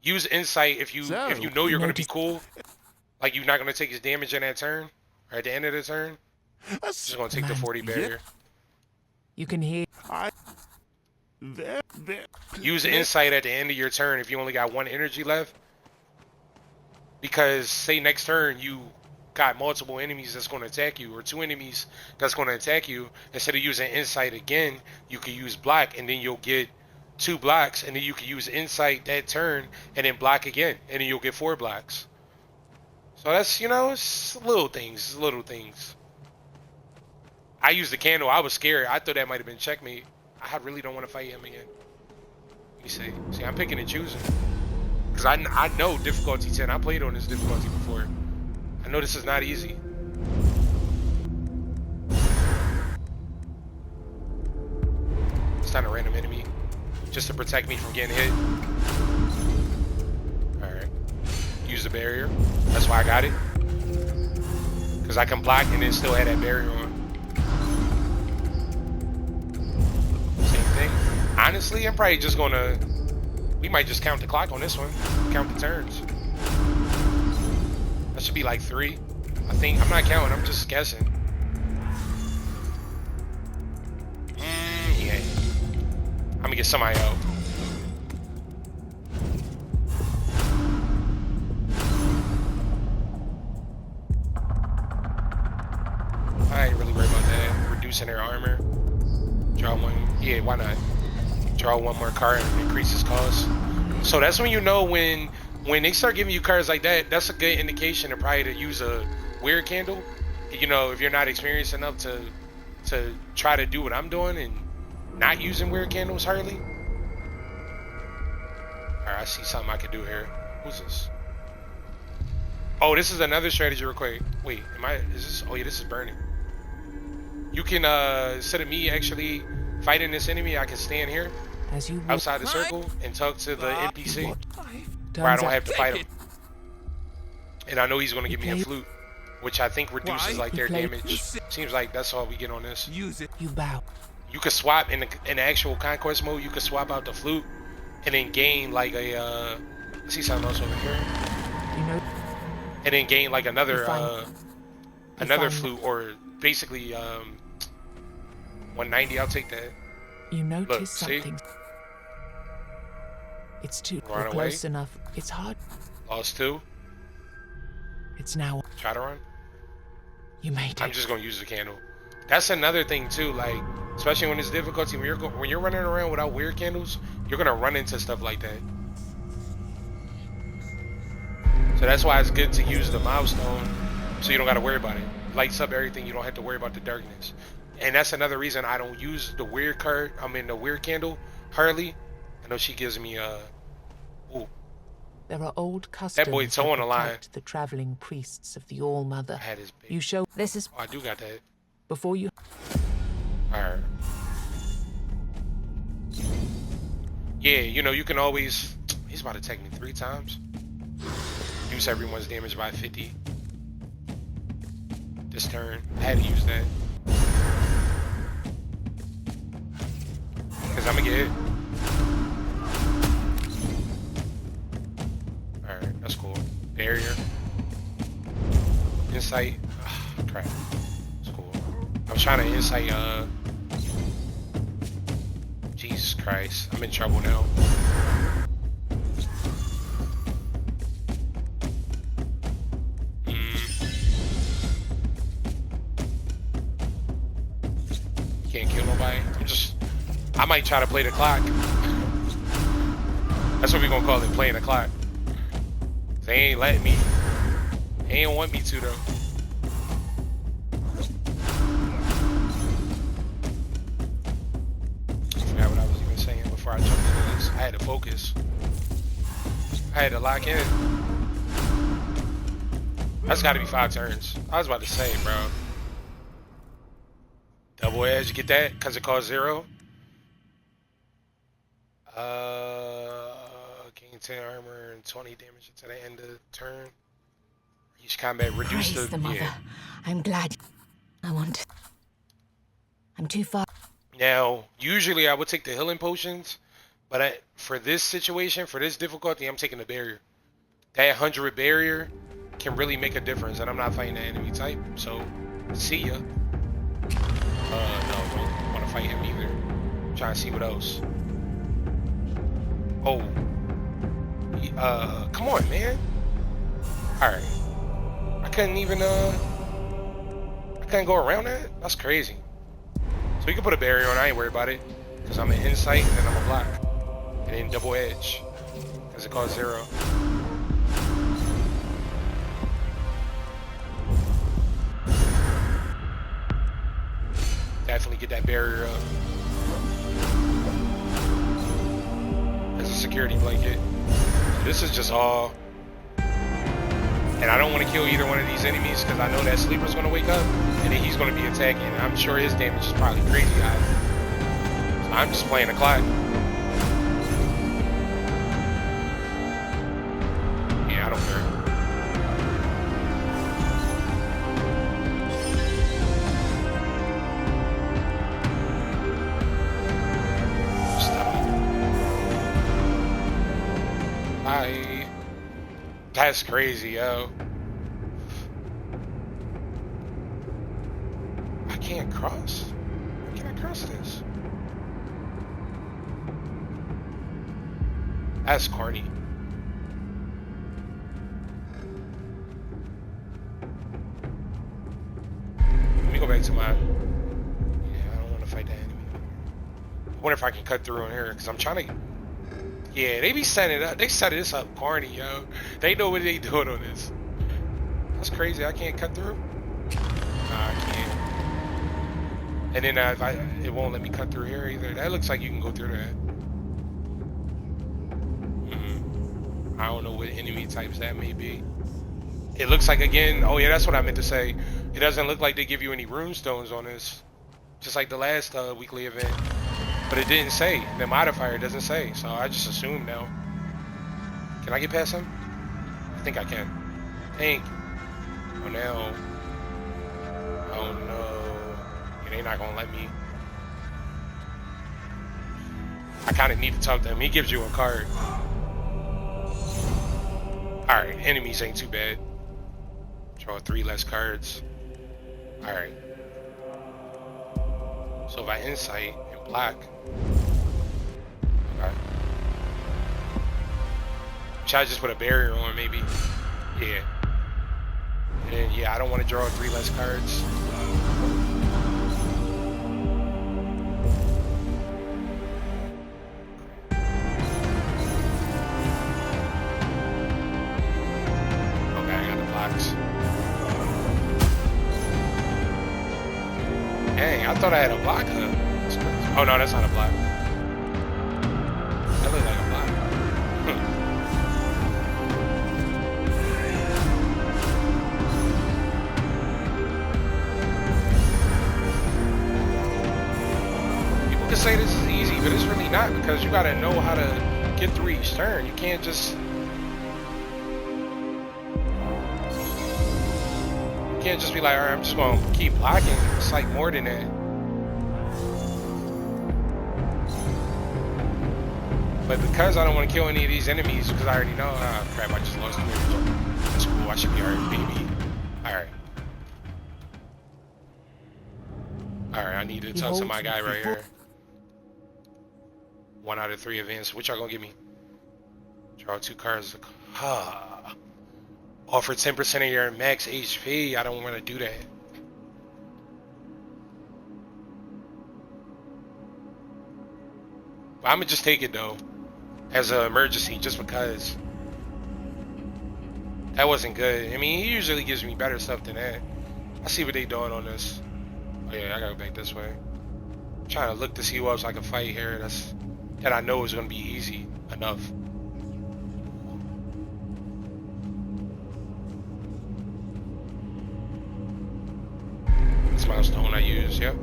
use insight if you know you're gonna be cool, like you're not gonna take his damage in that turn or at the end of the turn. Just gonna take the 40 barrier. You can hear. Use insight at the end of your turn if you only got 1 energy left, because say next turn you got multiple enemies that's going to attack you, or 2 enemies that's going to attack you. Instead of using insight again, you can use block, and then you'll get 2 blocks, and then you can use insight that turn and then block again, and then you'll get 4 blocks. So that's, you know, it's little things, I used the candle. I was scared. I thought that might have been checkmate. I really don't want to fight him again. Let me see. See, I'm picking and choosing, because I know difficulty 10. I played on this difficulty before. I know this is not easy. It's not a random enemy, just to protect me from getting hit. Alright. Use the barrier. That's why I got it. Because I can block and then still have that barrier on. Same thing. Honestly, I'm probably just gonna... We might just count the clock on this one. Count the turns. That should be like 3. I think I'm not counting. I'm just guessing. Yeah. I'm gonna get somebody out. I ain't really worried about that. Reducing their armor. Draw one. Yeah, why not? Draw one more card and increase his cost. So that's when you know when they start giving you cards like that. That's a good indication to probably to use a weird candle. You know, if you're not experienced enough to try to do what I'm doing and not using weird candles hardly. Alright, I see something I can do here. Who's this? Oh, this is another strategy real quick. Wait, is this? Oh yeah, this is burning. You can, instead of me actually fighting this enemy, I can stand here As you outside the circle and talk to the NPC where I don't have to fight him. And I know he's going to give me a flute, which I think reduces like their damage. Seems like that's all we get on this. Use it. You bow. You could swap in the actual Conquest mode. You could swap out the flute and then gain like a, I see something else over here. You know. And then gain like another flute, or basically 190. I'll take that. You notice Look, something. see? It's too Run close away. enough. It's hard. Lost 2. It's now. Try to run. You made it. I'm just gonna use the candle. That's another thing too, like especially when it's difficulty, when you're running around without weird candles, you're gonna run into stuff like that. So that's why it's good to use the milestone, so you don't gotta worry about it. Lights up everything. You don't have to worry about the darkness. And that's another reason I don't use the weird card. I mean the weird candle hardly. I know she gives me ooh. There are old customs That boy towing the line. the traveling priests of the All Mother. I had his baby. You show this is Oh, I do got that. before you. Alright. Yeah, you know, you can always... He's about to attack me 3 times. Use everyone's damage by 50. This turn. I had to use that. Because I'm going to get hit. Alright, that's cool. Barrier. Insight. Ugh, crap. That's cool. I was trying to insight, Jesus Christ. I'm in trouble now. Can't kill nobody. I might try to play the clock. That's what we're gonna call it, playing the clock. They ain't letting me. They ain't want me to though. I forgot what I was even saying before I jumped into this. I had to focus. I had to lock in. That's gotta be 5 turns. I was about to say, bro. Double edge, get that? Cause it costs 0. Gain 10 armor and 20 damage to the end of the turn. Each combat reduce the mother. Yeah. I'm glad. I'm too far. Now, usually I would take the healing potions, but for this situation, for this difficulty, I'm taking the barrier. That 100 barrier can really make a difference, and I'm not fighting that enemy type, so see ya. No, don't want to fight him either. I'm trying to see what else. Oh. Come on, man. Alright. I couldn't even, I couldn't go around that? That's crazy. So you can put a barrier on, I ain't worried about it. Because I'm an insight and then I'm a block. And then double edge. Because it costs 0. Definitely get that barrier up. As a security blanket. So this is just all. And I don't want to kill either one of these enemies because I know that sleeper's going to wake up and then he's going to be attacking. And I'm sure his damage is probably crazy high. So I'm just playing the clock. Yeah, I don't care. That's crazy, yo. can't cross. Can I cross this? That's corny. Let me go back to my... Yeah, I don't want to fight that enemy. I wonder if I can cut through on here, because I'm trying to... Yeah, they be setting it up. They set this up corny, yo. They know what they doing on this. That's crazy. I can't cut through? Nah, I can't. And then it won't let me cut through here either. That looks like you can go through that. I don't know what enemy types that may be. It looks like, again, oh yeah, that's what I meant to say. It doesn't look like they give you any runestones on this. Just like the last weekly event. But it didn't say. The modifier doesn't say. So I just assume now. Can I get past him? I think I can. Think. Oh no. Oh no. Yeah, they're not gonna let me. I kind of need to talk to him. He gives you a card. Alright, enemies ain't too bad. Draw 3 less cards. Alright. So if I insight and block. Okay. Should I just put a barrier on maybe? Yeah. And then, yeah, I don't want to draw 3 less cards. Dang, I thought I had a block hook. Oh no, that's not a block. That looks like a block. People can say this is easy, but it's really not, because you gotta know how to get through each turn. You can't just... can't just be like, alright, I'm just gonna keep blocking. It's like more than that. But because I don't want to kill any of these enemies, because I already know, crap, I just lost 2 enemies. That's cool, I should be alright, baby. Alright. Alright, I need to talk to my guy right here. 1 out of 3 events. What y'all gonna give me? Draw 2 cards. Offer 10% of your max HP. I don't want to do that. But I'm gonna just take it though, as an emergency, just because. That wasn't good. I mean, he usually gives me better stuff than that. I see what they doing on this. Oh yeah, I gotta go back this way. I'm trying to look to see who else I can fight here. That I know is gonna be easy enough. Milestone I use, yep.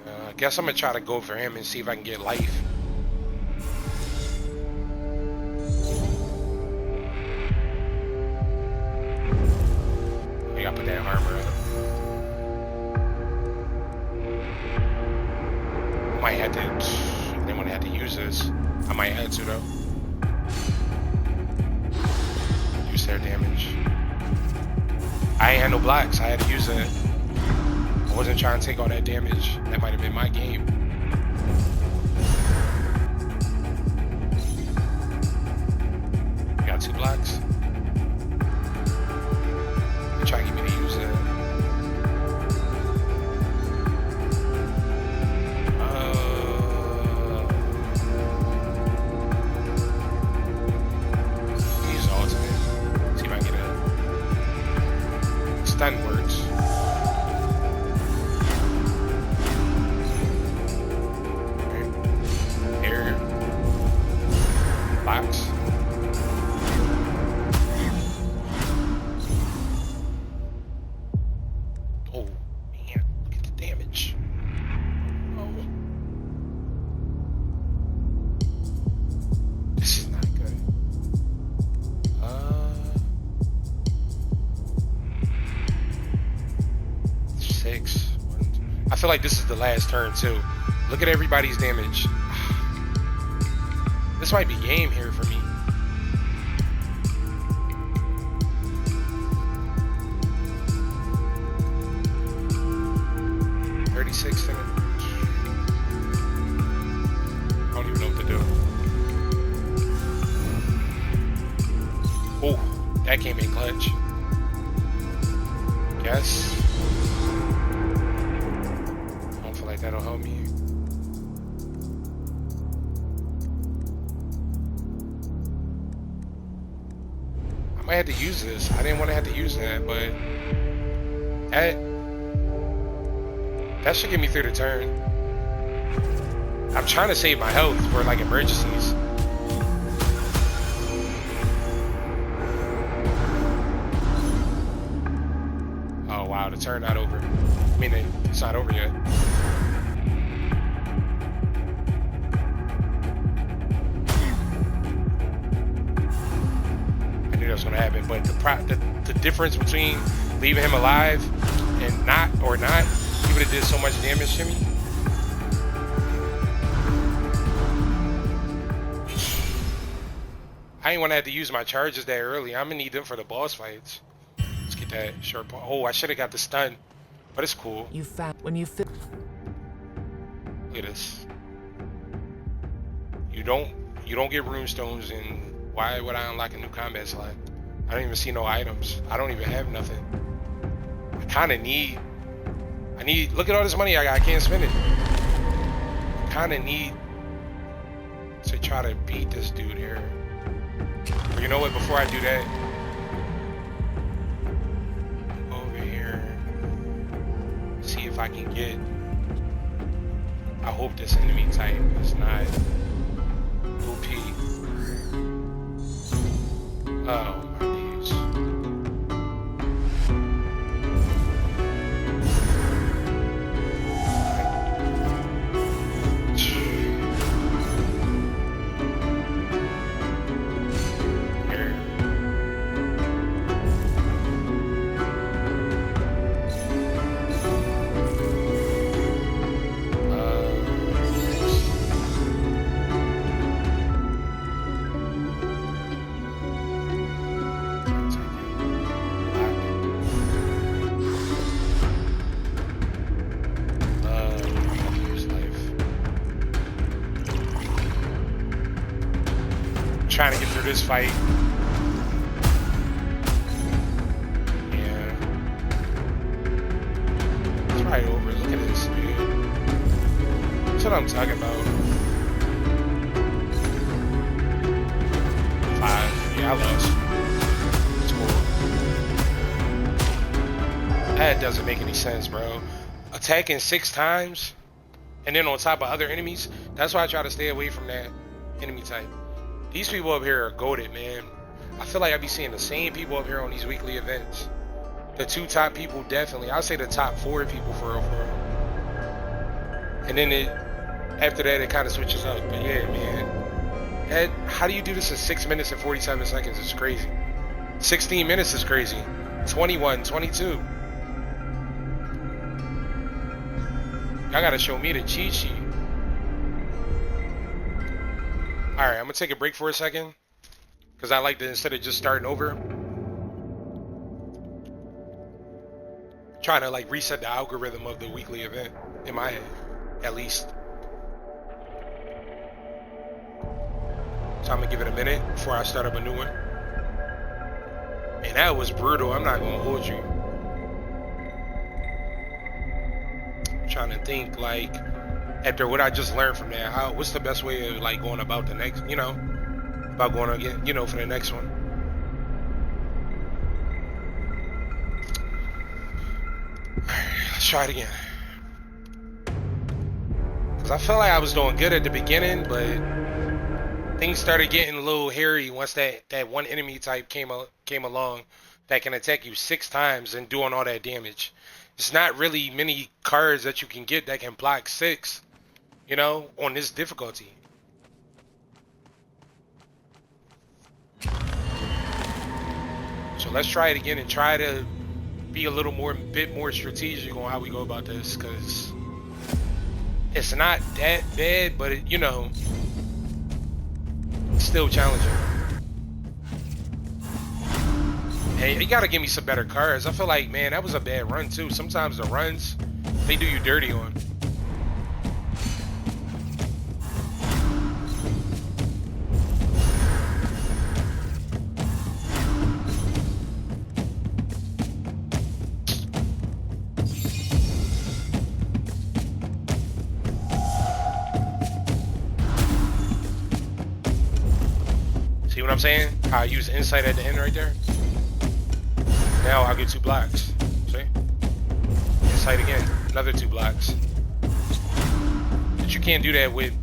I guess I'm gonna try to go for him and see if I can get life. I gotta put that armor up. I might have to. Then when I have to use this, I might have to though. Use their damage. I ain't had no blocks. I had to use it. I wasn't trying to take all that damage. That might have been my game. Got 2 blocks. They're trying to get me to use it. Use the ultimate. See if I can get a stun works. Air. Box. Oh, man. Look at the damage. Oh. This is not good. 6. I feel like this is the last turn too. Look at everybody's damage. This might be game here for me. 96 in it. I don't even know what to do. Oh, that came in clutch. Yes. I don't feel like that'll help me. I might have to use this. I didn't want to have to use that, but that should get me through the turn. I'm trying to save my health for like emergencies. Oh wow, the turn not over. I mean, it's not over yet. I knew that was gonna happen, but the difference between leaving him alive and not, he would have did so much damage to me. I ain't want to have to use my charges that early. I'm gonna need them for the boss fights. Let's get that short point. Oh, I should have got the stun, but it's cool. You found when you fit. Look at this. You don't get runestones, and why would I unlock a new combat slot? I don't even see no items. I don't even have nothing. I kind of need. Look at all this money I got. I can't spend it. I kind of need to try to beat this dude here. But you know what? Before I do that, go over here. See if I can get. I hope this enemy type is not OP. Oh my days. Trying to get through this fight. Yeah. It's right over. Look at this, dude. That's what I'm talking about. 5. Yeah, I lost. It's cool. That doesn't make any sense, bro. Attacking 6 times, and then on top of other enemies. That's why I try to stay away from that enemy type. These people up here are goated, man. I feel like I be seeing the same people up here on these weekly events. The 2 top people, definitely. I'll say the top 4 people for real. And then after that, it kind of switches up. But yeah, man. How do you do this in 6 minutes and 47 seconds? It's crazy. 16 minutes is crazy. 21, 22. Y'all gotta show me the cheat sheet. Alright, I'm gonna take a break for a second, because I like to, instead of just starting over, trying to like reset the algorithm of the weekly event in my head, at least. So I'm gonna give it a minute before I start up a new one. And that was brutal, I'm not gonna hold you. I'm trying to think, like, after what I just learned from that, what's the best way of like going about the next, about going again, for the next one. Alright, let's try it again. Cause I felt like I was doing good at the beginning, but things started getting a little hairy once that one enemy type came along that can attack you 6 times and doing all that damage. It's not really many cards that you can get that can block 6. On this difficulty. So let's try it again and try to be a bit more strategic on how we go about this, because it's not that bad, but it's still challenging. Hey, you gotta give me some better cards. I feel like, man, that was a bad run too. Sometimes the runs, they do you dirty on. See what I'm saying? How I use insight at the end right there. Now I'll get 2 blocks. See? Insight again, another 2 blocks. But you can't do that with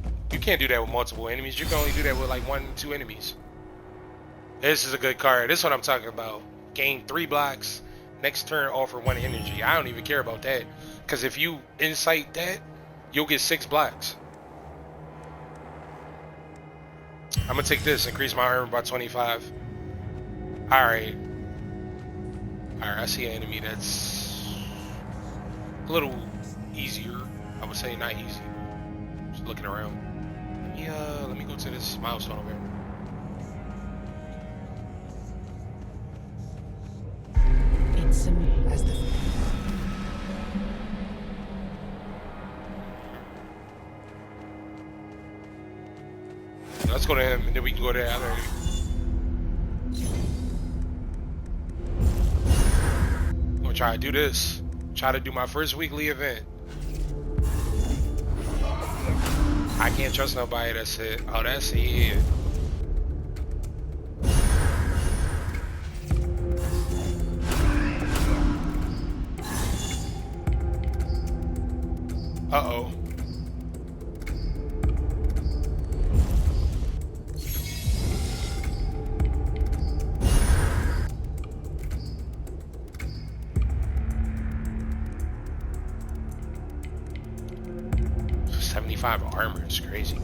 multiple enemies. You can only do that with like 1 or 2 enemies. This is a good card. This is what I'm talking about. Gain 3 blocks. Next turn offer 1 energy. I don't even care about that. Because if you insight that, you'll get 6 blocks. I'm gonna take this, increase my armor by 25. Alright, I see an enemy that's a little easier. I would say not easy. Just looking around. Let me go to this milestone over here. It's as the Let's go to him, and then we can go to the other enemy. I'm gonna try to do this. Try to do my first weekly event. I can't trust nobody. That's it. Oh, that's it. Uh-oh. Armor is crazy.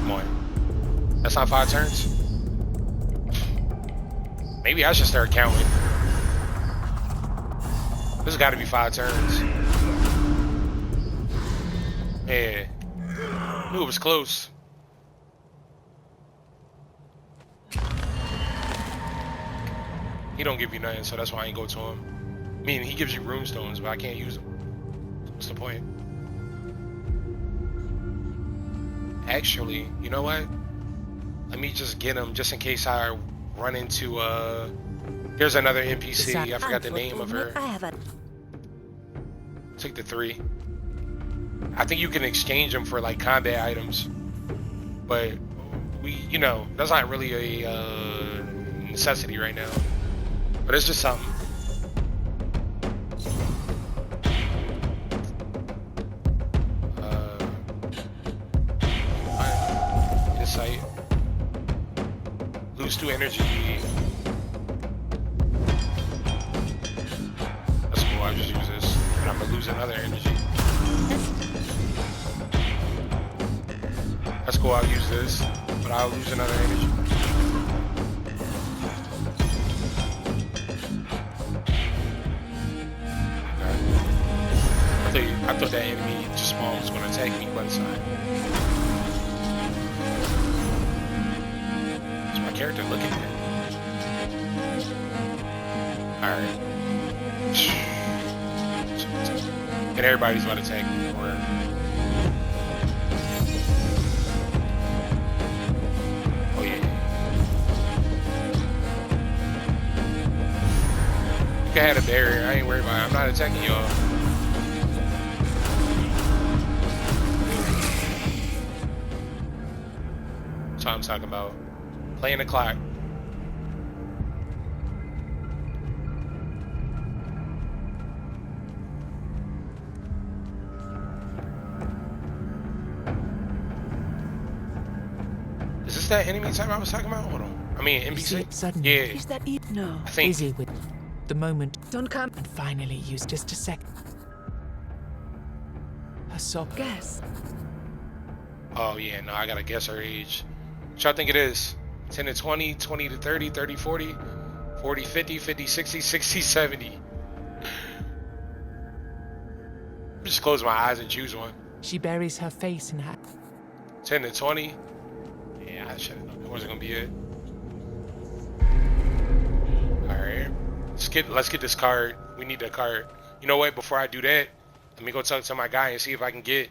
Come on. That's not 5 turns? Maybe I should start counting. This has got to be 5 turns. Yeah. Knew it was close. He don't give you nothing, so that's why I ain't go to him. I mean, he gives you runestones, but I can't use them. What's the point? Actually, you know what? Let me just get him, just in case I run into, here's another NPC. I forgot the name of her. Take the 3. I think you can exchange them for, like, combat items. But, you know, that's not really a necessity right now. But it's just something. Insight. Lose 2 energy. That's cool. I'll just use this. And I'm gonna lose another energy. That's cool. I'll use this. But I'll lose another energy. I thought that enemy just small was going to attack me one side. Is my character looking at? Alright. And everybody's about to attack me. Or... Oh yeah. You can have a barrier. I ain't worried about it. I'm not attacking y'all. That's what I'm talking about. Playing the clock. Is this that enemy type I was talking about? Hold on. I mean, NPC? Suddenly. Yeah. Is that it? No. I think. Busy with the moment. Don't come. And finally use just a second. Her sob. Guess. Oh yeah, no, I gotta guess her age. What y'all think it is? 10 to 20, 20 to 30, 30, 40, 40, 50, 50, 60, 60, 70. Just close my eyes and choose one. She buries her face in her. 10 to 20. Yeah, I should have known. It wasn't gonna be it. Alright. Let's get this card. We need that card. You know what? Before I do that, let me go talk to my guy and see if I can get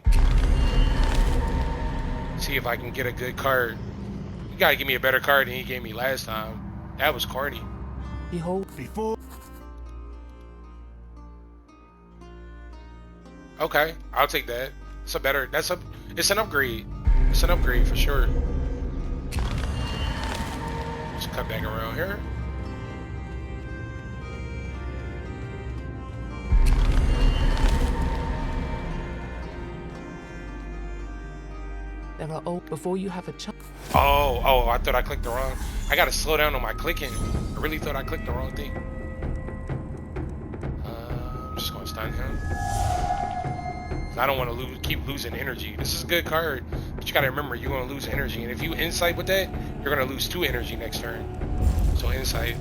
a good card. You gotta give me a better card than he gave me last time. That was corny. Behold. Before. Okay, I'll take that. It's a better. It's an upgrade. It's an upgrade for sure. Let's cut back around here. There are before you have a chance. Oh, I thought I clicked the wrong. I gotta slow down on my clicking. I really thought I clicked the wrong thing. I'm just gonna stun him. I don't want to keep losing energy. This is a good card, but you gotta remember you're gonna lose energy, and if you insight with that, you're gonna lose 2 energy next turn. So insight.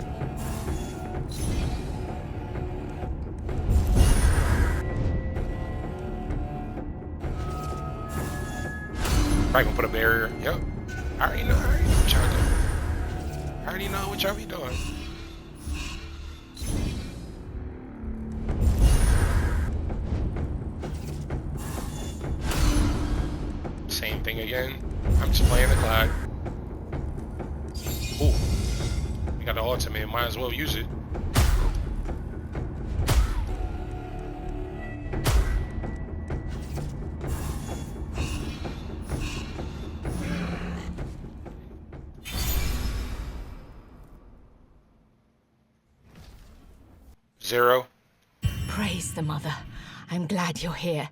Probably gonna put a barrier. Yep. I already know what y'all doing. I already know what y'all be doing. Same thing again. I'm just playing the clock. Ooh. We got the ultimate. Might as well use it. Zero. Praise the Mother. I'm glad you're here.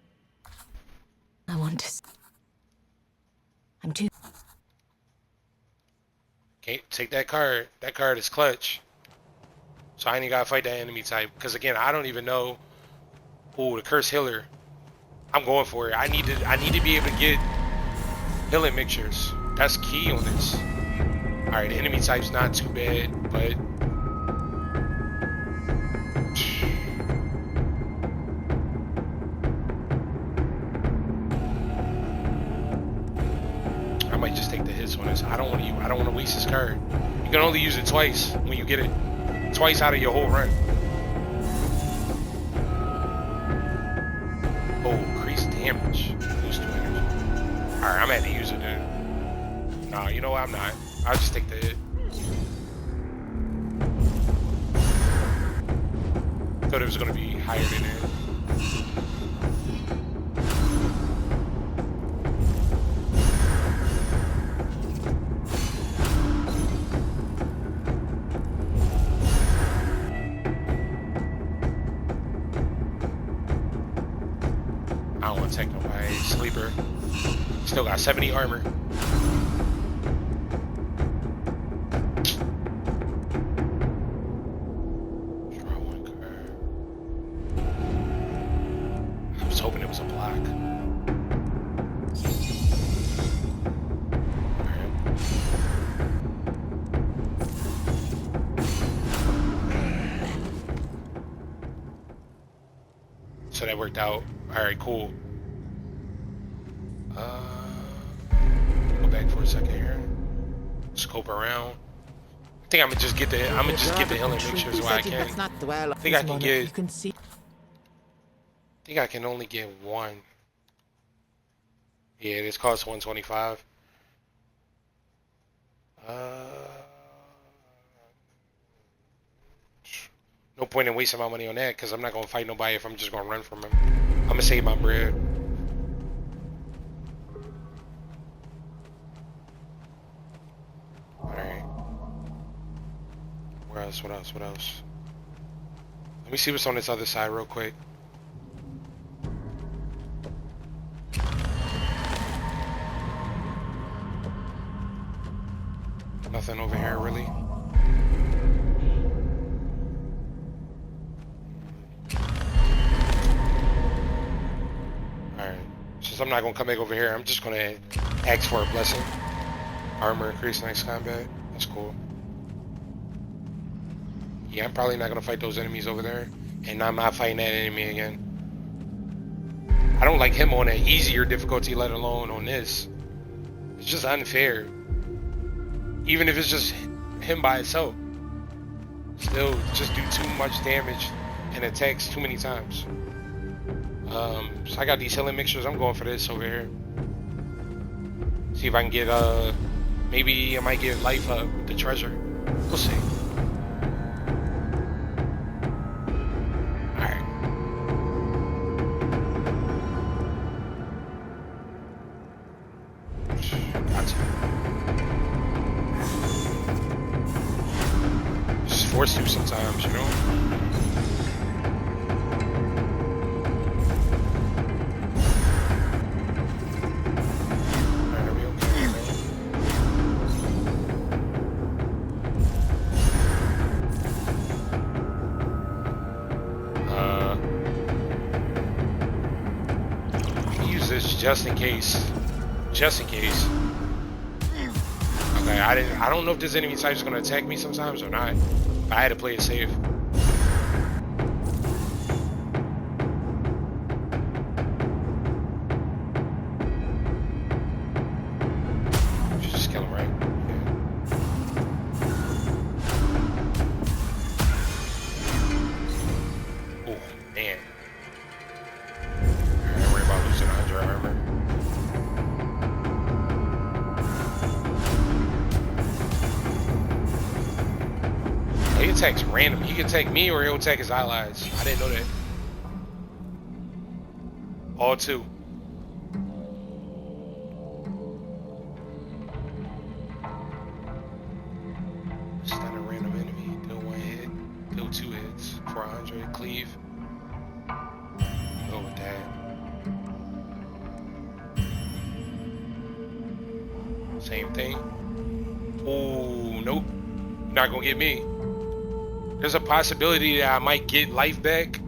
I want to... I'm too... Okay, take that card. That card is clutch. So I ain't gotta fight that enemy type. Because again, I don't even know. Ooh, the curse healer. I'm going for it. I need to be able to get healing mixtures. That's key on this. Alright, the enemy type's not too bad, but I might just take the hits on this. I don't want to waste this card. You can only use it twice when you get it. Twice out of your whole run. Oh, increase damage. Lose 2 energy. Alright, I'm gonna have to use it then. No, you know what? I'm not. I'll just take the hit. Thought it was gonna be higher than that. I don't want to take nobody. Sleeper. Still got 70 armor. Draw 1 card. I was hoping it was a block. So that worked out. Alright, cool. Go back for a second here. Scope around. I think I'm gonna just get the healing mixtures while I can. I think I can get. I think I can only get 1. Yeah, this costs 125. No point in wasting my money on that because I'm not gonna fight nobody if I'm just gonna run from him. I'm gonna save my bread. Alright. What else? Let me see what's on this other side real quick. Nothing over here really. Alright. Since I'm not gonna come back over here, I'm just gonna ask for a blessing. Armor increase next combat. That's cool. Yeah, I'm probably not gonna fight those enemies over there. And I'm not fighting that enemy again. I don't like him on an easier difficulty, let alone on this. It's just unfair. Even if it's just him by itself. Still just do too much damage and attacks too many times. So I got these healing mixtures. I'm going for this over here. See if I can get maybe I might get life up with the treasure. We'll see. Alright. just in case. Just in case. Okay, I don't know if this enemy type is gonna attack me sometimes or not. But I had to play it safe. Should just kill him, right? Yeah. Oh, man. I ain't worried about losing 100 armor. He attacks random. He can attack me or he'll attack his allies. I didn't know that. All two. Stun a random enemy. Deal 1 hit. Deal 2 hits. 400. Cleave. Go with that. Same thing. Oh, nope. Not gonna get me. There's a possibility that I might get life back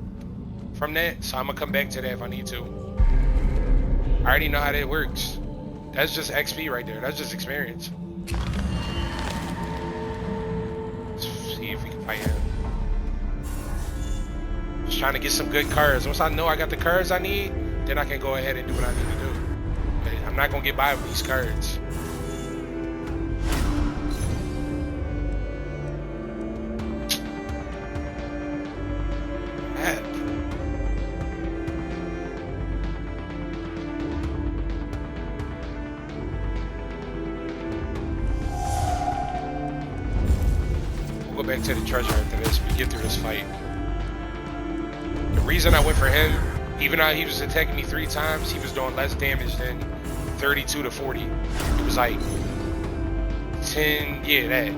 from that, so I'm gonna come back to that if I need to. I already know how that works. That's just XP right there. That's just experience. Let's see if we can fight him. Just trying to get some good cards. Once I know I got the cards I need, then I can go ahead and do what I need to do. But I'm not gonna get by with these cards. Back to the treasure after this. We get through this fight. The reason I went for him, even though he was attacking me 3 times, he was doing less damage than 32 to 40. It was like 10, yeah, that.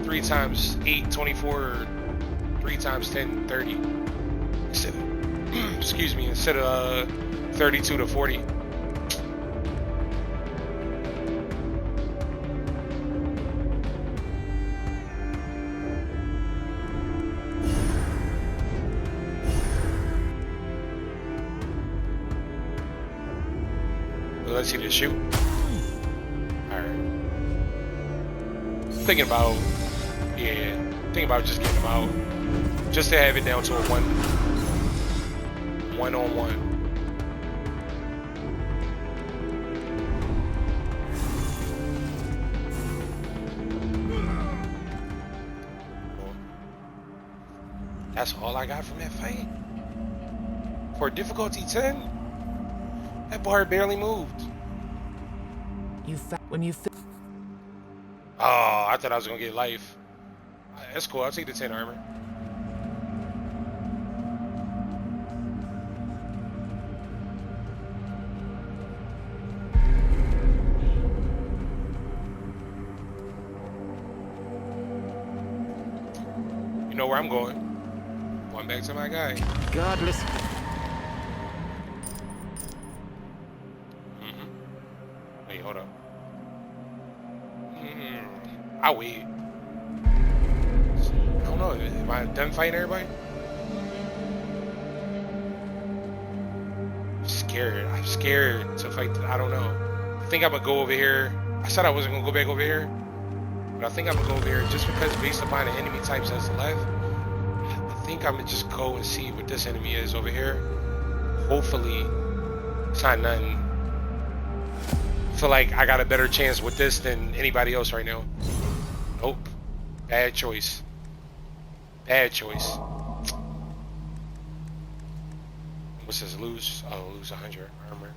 3 times 8, 24, or 3 times 10, 30. Instead of, excuse me, instead of 32 to 40. Let's see the shoot. Alright. Thinking about, yeah, thinking about just getting him out. Just to have it down to a one-on-one. That's all I got from that fight. For difficulty 10, that bar barely moved. Oh, I thought I was gonna get life. That's cool. I'll take the 10 armor. You know where I'm going. Going back to my guy. Godless. Wait, hold up. I'll wait. I don't know. Am I done fighting everybody? I'm scared to fight. I don't know. I think I'm gonna go over here. I said I wasn't gonna go back over here, but I think I'm gonna go over here just because based upon the enemy types that's left. I think I'm gonna just go and see what this enemy is over here. Hopefully, it's not nothing. I feel like I got a better chance with this than anybody else right now. Nope. Bad choice. Bad choice. What's this? Lose? Oh, lose 100 armor.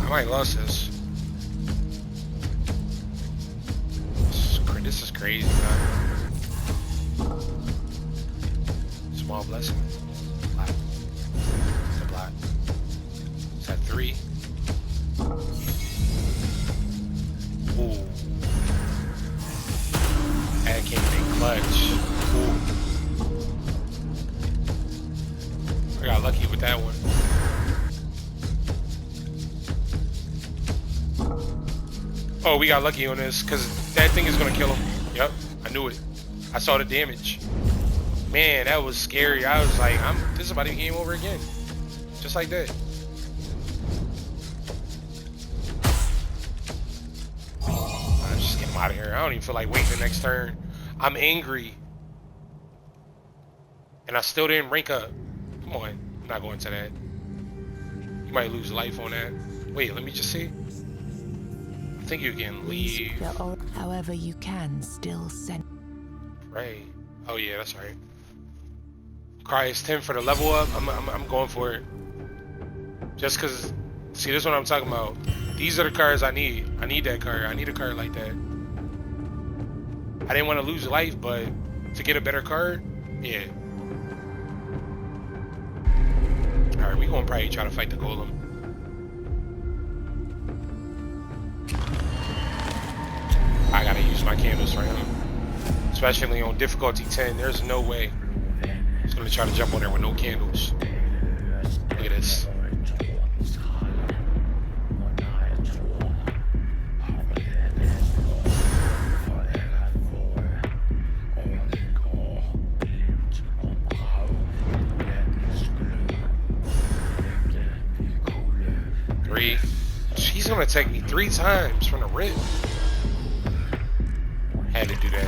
I might lost this. This is crazy, man. Small blessing. Black. It's a black. It's at 3. Ooh. That came in clutch. Ooh. I got that one. Oh, we got lucky on this because that thing is gonna kill him. Yep, I knew it. I saw the damage. Man, that was scary. I was like, this is about to be game over again. Just like that. I'll just get him out of here. I don't even feel like waiting the next turn. I'm angry. And I still didn't rank up. Come on. I'm not going to that. You might lose life on that. Wait, let me just see. I think you can leave. However, you can still send. Right. Oh yeah, that's right. Cry is 10 for the level up. I'm going for it. Just cause, see, this is what I'm talking about. These are the cards I need. I need that card. I need a card like that. I didn't want to lose life, but to get a better card, yeah. All right, we gonna probably try to fight the golem. I gotta use my candles for him, especially on difficulty 10. There's no way he's gonna try to jump on there with no candles. Look at this. Three. She's gonna take me 3 times from the rip. Had to do that.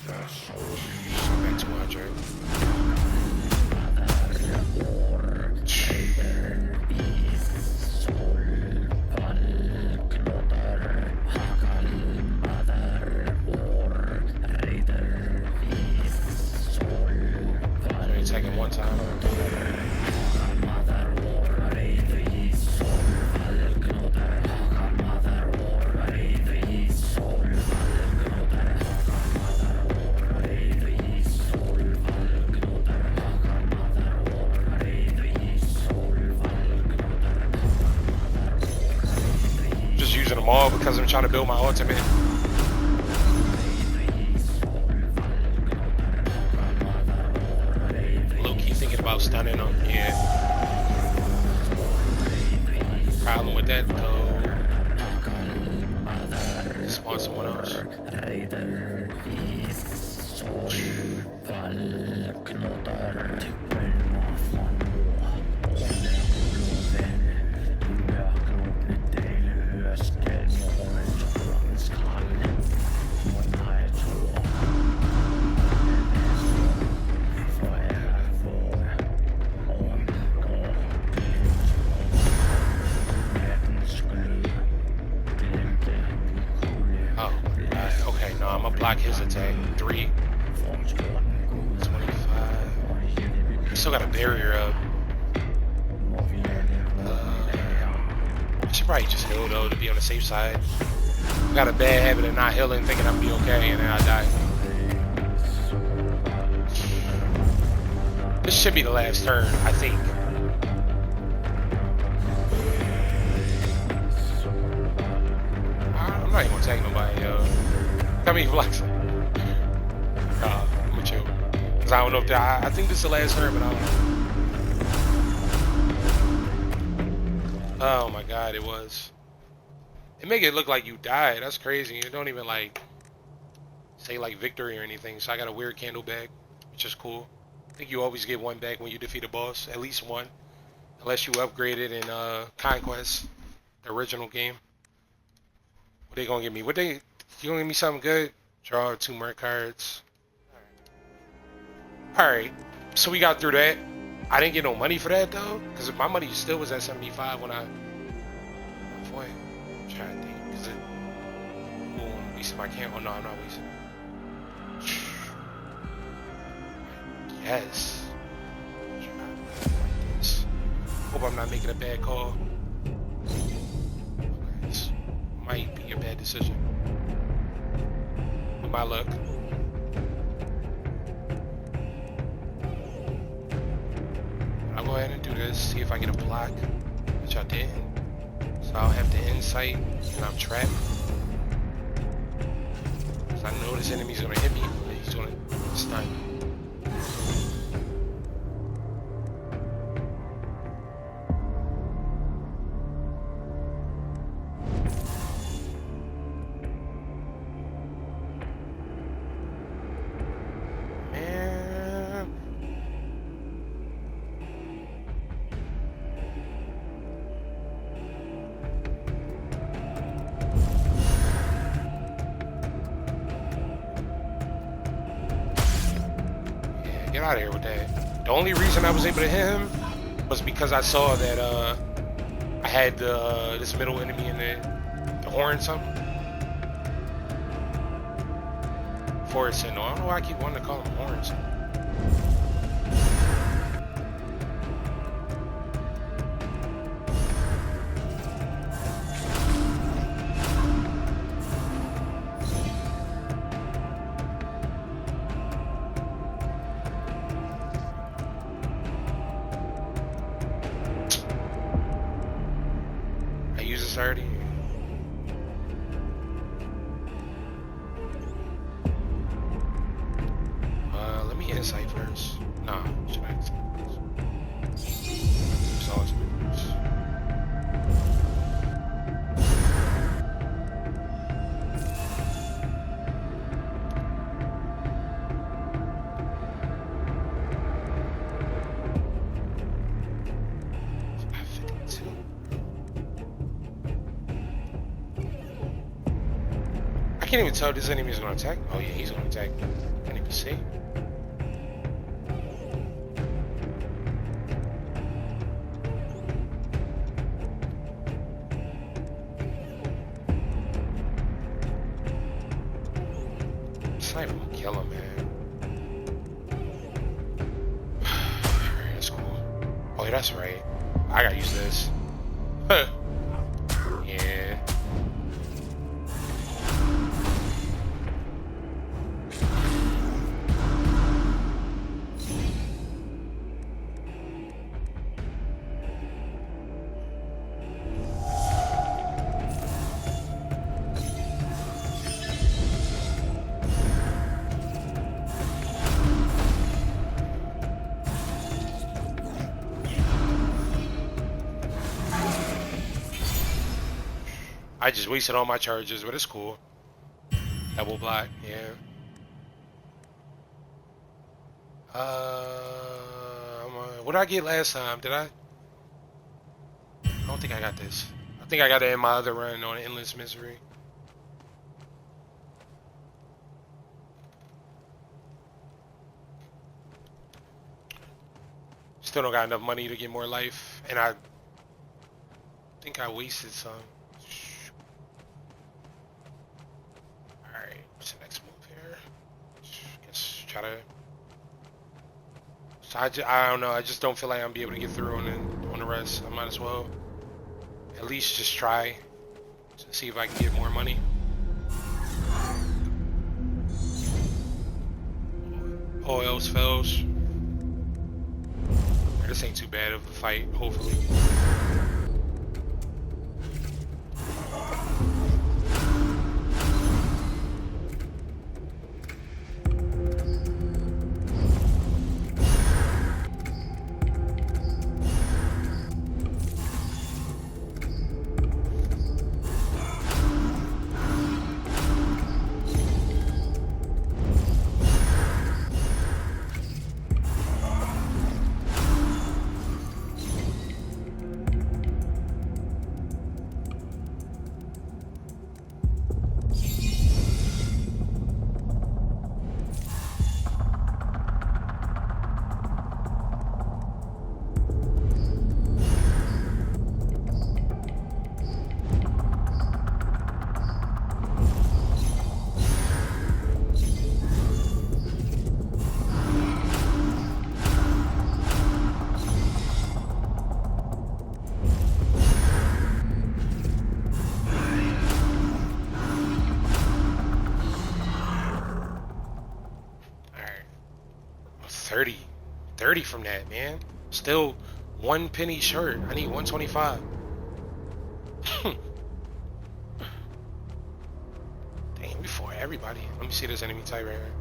Back to 100. Only taking one time. Just using them all because I'm trying to build my ultimate. Low-key thinking about stunning them, yeah. Problem with that though. Spawn someone else. Okay, no, I'm gonna block his attack. 3, 25. Still got a barrier up. I should probably just heal though to be on the safe side. I got a bad habit of not healing, thinking I'm gonna be okay, and then I die. This should be the last turn, I think. I'm not even gonna take nobody, yo. I mean, like, I'm with you. Cause I don't know if I think this is the last turn, but I don't know. Oh my god, it was. It make it look like you died. That's crazy. It don't even like say like victory or anything. So I got a weird candle back, which is cool. I think you always get one back when you defeat a boss, at least one, unless you upgrade it in Conquest, the original game. What they gonna give me? You gonna give me something good? Draw 2 more cards. Alright, so we got through that. I didn't get no money for that though, because my money still was at 75 when I... Boy, I'm trying to think, because it... Oh, I'm wasting my camp. Oh no, I'm not wasting it. Yes. Hope I'm not making a bad call. This might be a bad decision. With my luck. I'll go ahead and do this, see if I get a block, which I didn't. So I'll have the insight, and I'm trapped. Because I know this enemy's gonna hit me, but he's gonna stun. Get out of here with that. The only reason I was able to hit him was because I saw that I had this middle enemy in the horn something. Forest Sentinel. I don't know why I keep wanting to call him horns. Already. Let me insight first. Nah, should I insight first? Exhaust first. I can't even tell if this enemy is going to attack. Oh yeah, he's going to attack me. Can't even see. It's not even going to kill him, man. Alright, that's cool. Oh yeah, that's right. I gotta use this. Yeah. I just wasted all my charges, but it's cool. Double block, yeah. What did I get last time? Did I? I don't think I got this. I think I got it in my other run on Endless Misery. Still don't got enough money to get more life, and I think I wasted some. What's the next move here? Guess try to. So I don't know. I just don't feel like I'm gonna be able to get through on the rest. I might as well at least just try to see if I can get more money. All else fails. This ain't too bad of a fight, hopefully. Alright. 30 from that, man. Still 1 penny short. I need 125. Dang, we for everybody. Let me see this enemy type right here.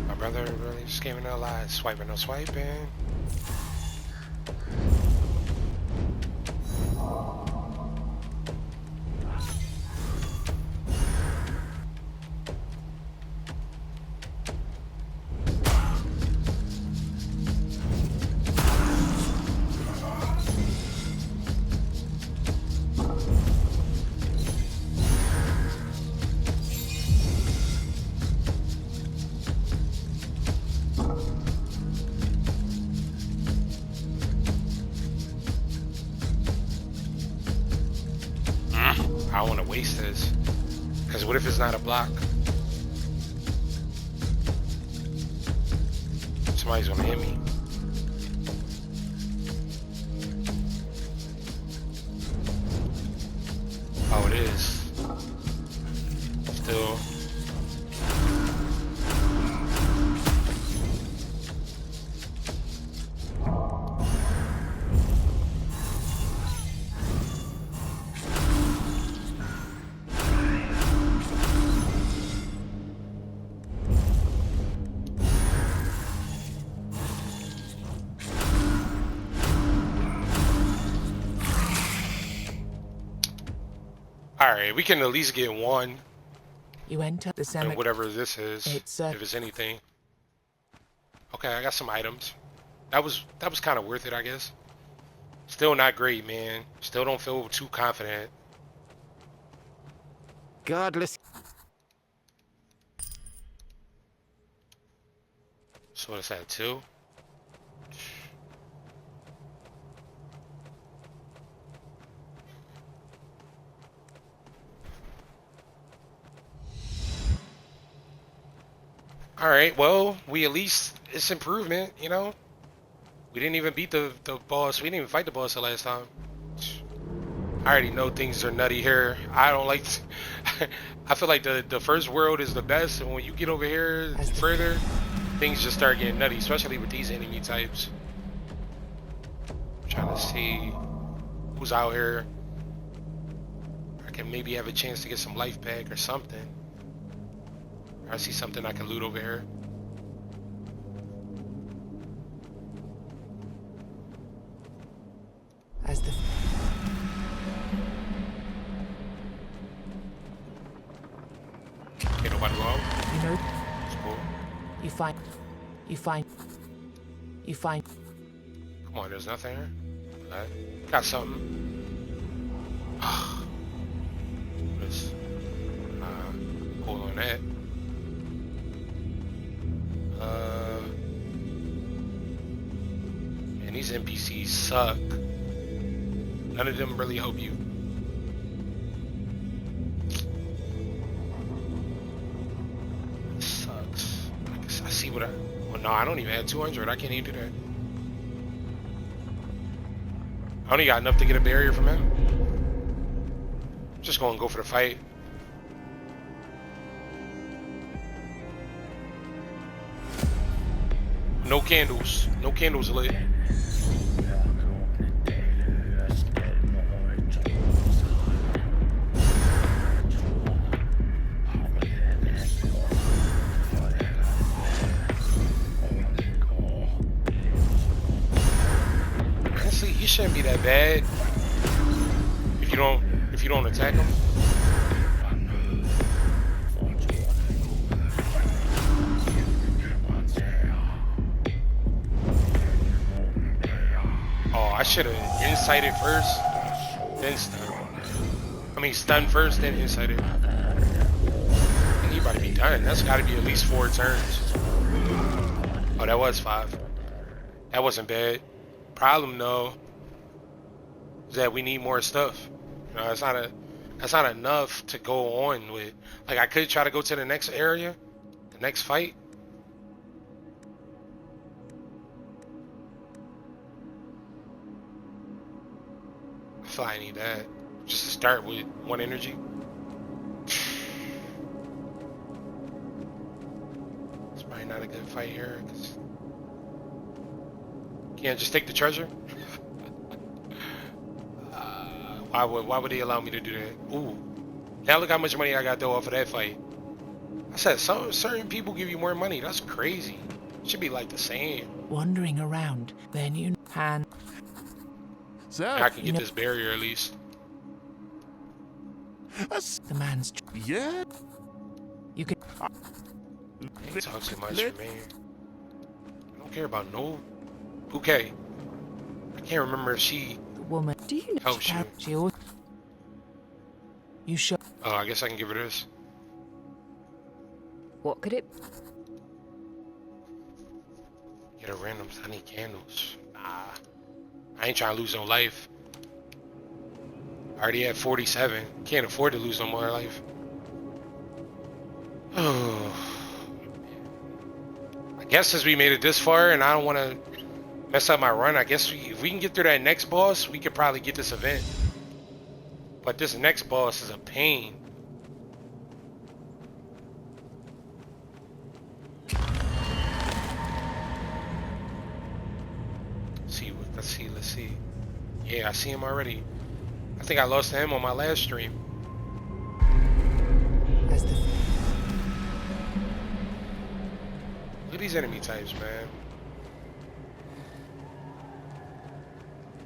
My brother really just gave me no lies. Swiping, no swiping. I don't want to waste this. Because what if it's not a block? Somebody's going to hit me. Oh, it is. Still. Alright, we can at least get one. You enter the cemetery. Whatever this is, if it's anything. Okay, I got some items. That was kind of worth it, I guess. Still not great, man. Still don't feel too confident. Godless. So what is that, 2? Alright, well, we at least, it's improvement, you know? We didn't even beat the boss. We didn't even fight the boss the last time. I already know things are nutty here. I don't like I feel like the first world is the best, and when you get over here further, things just start getting nutty, especially with these enemy types. I'm trying to see who's out here. I can maybe have a chance to get some life back or something. I see something I can loot over here. As the Ain't nobody wrong. you know, It's cool. you find. Come on, there's nothing here. Alright. Got something. Let's hold on that. Man, these NPCs suck. None of them really help you. It sucks. I see what well, no, I don't even have 200. I can't even do that. I only got enough to get a barrier from him. Just gonna go for the fight. No candles. No candles lit. Honestly, he shouldn't be that bad if you don't attack him. I should have incited first, then stun. I mean, stun first, then incited. I think he about to be done. That's got to be at least 4 turns. Oh, that was 5. That wasn't bad. Problem though is that we need more stuff. You know, that's not enough to go on with. Like, I could try to go to the next area, the next fight. feel like I need that. Just to start with 1 energy. It's probably not a good fight here. Can't just take the treasure? Why would they allow me to do that? Ooh. Now look how much money I got though off of that fight. I said certain people give you more money. That's crazy. Should be like the same. Wandering around, then you can. So, I can get this barrier at least. The man's. yeah. You can. Ain't talk too much for me. I don't care about no. Okay. I can't remember if she The woman. Do you know? helps you. She also. You show. Oh, I guess I can give her this. What could it? Get a random tiny candles. Nah. I ain't trying to lose no life. I already at 47. Can't afford to lose no more life. Oh. I guess since we made it this far and I don't want to mess up my run, I guess if we can get through that next boss, we could probably get this event. But this next boss is a pain. Let's see. Yeah, I see him already. I think I lost to him on my last stream. As the. Look at these enemy types, man.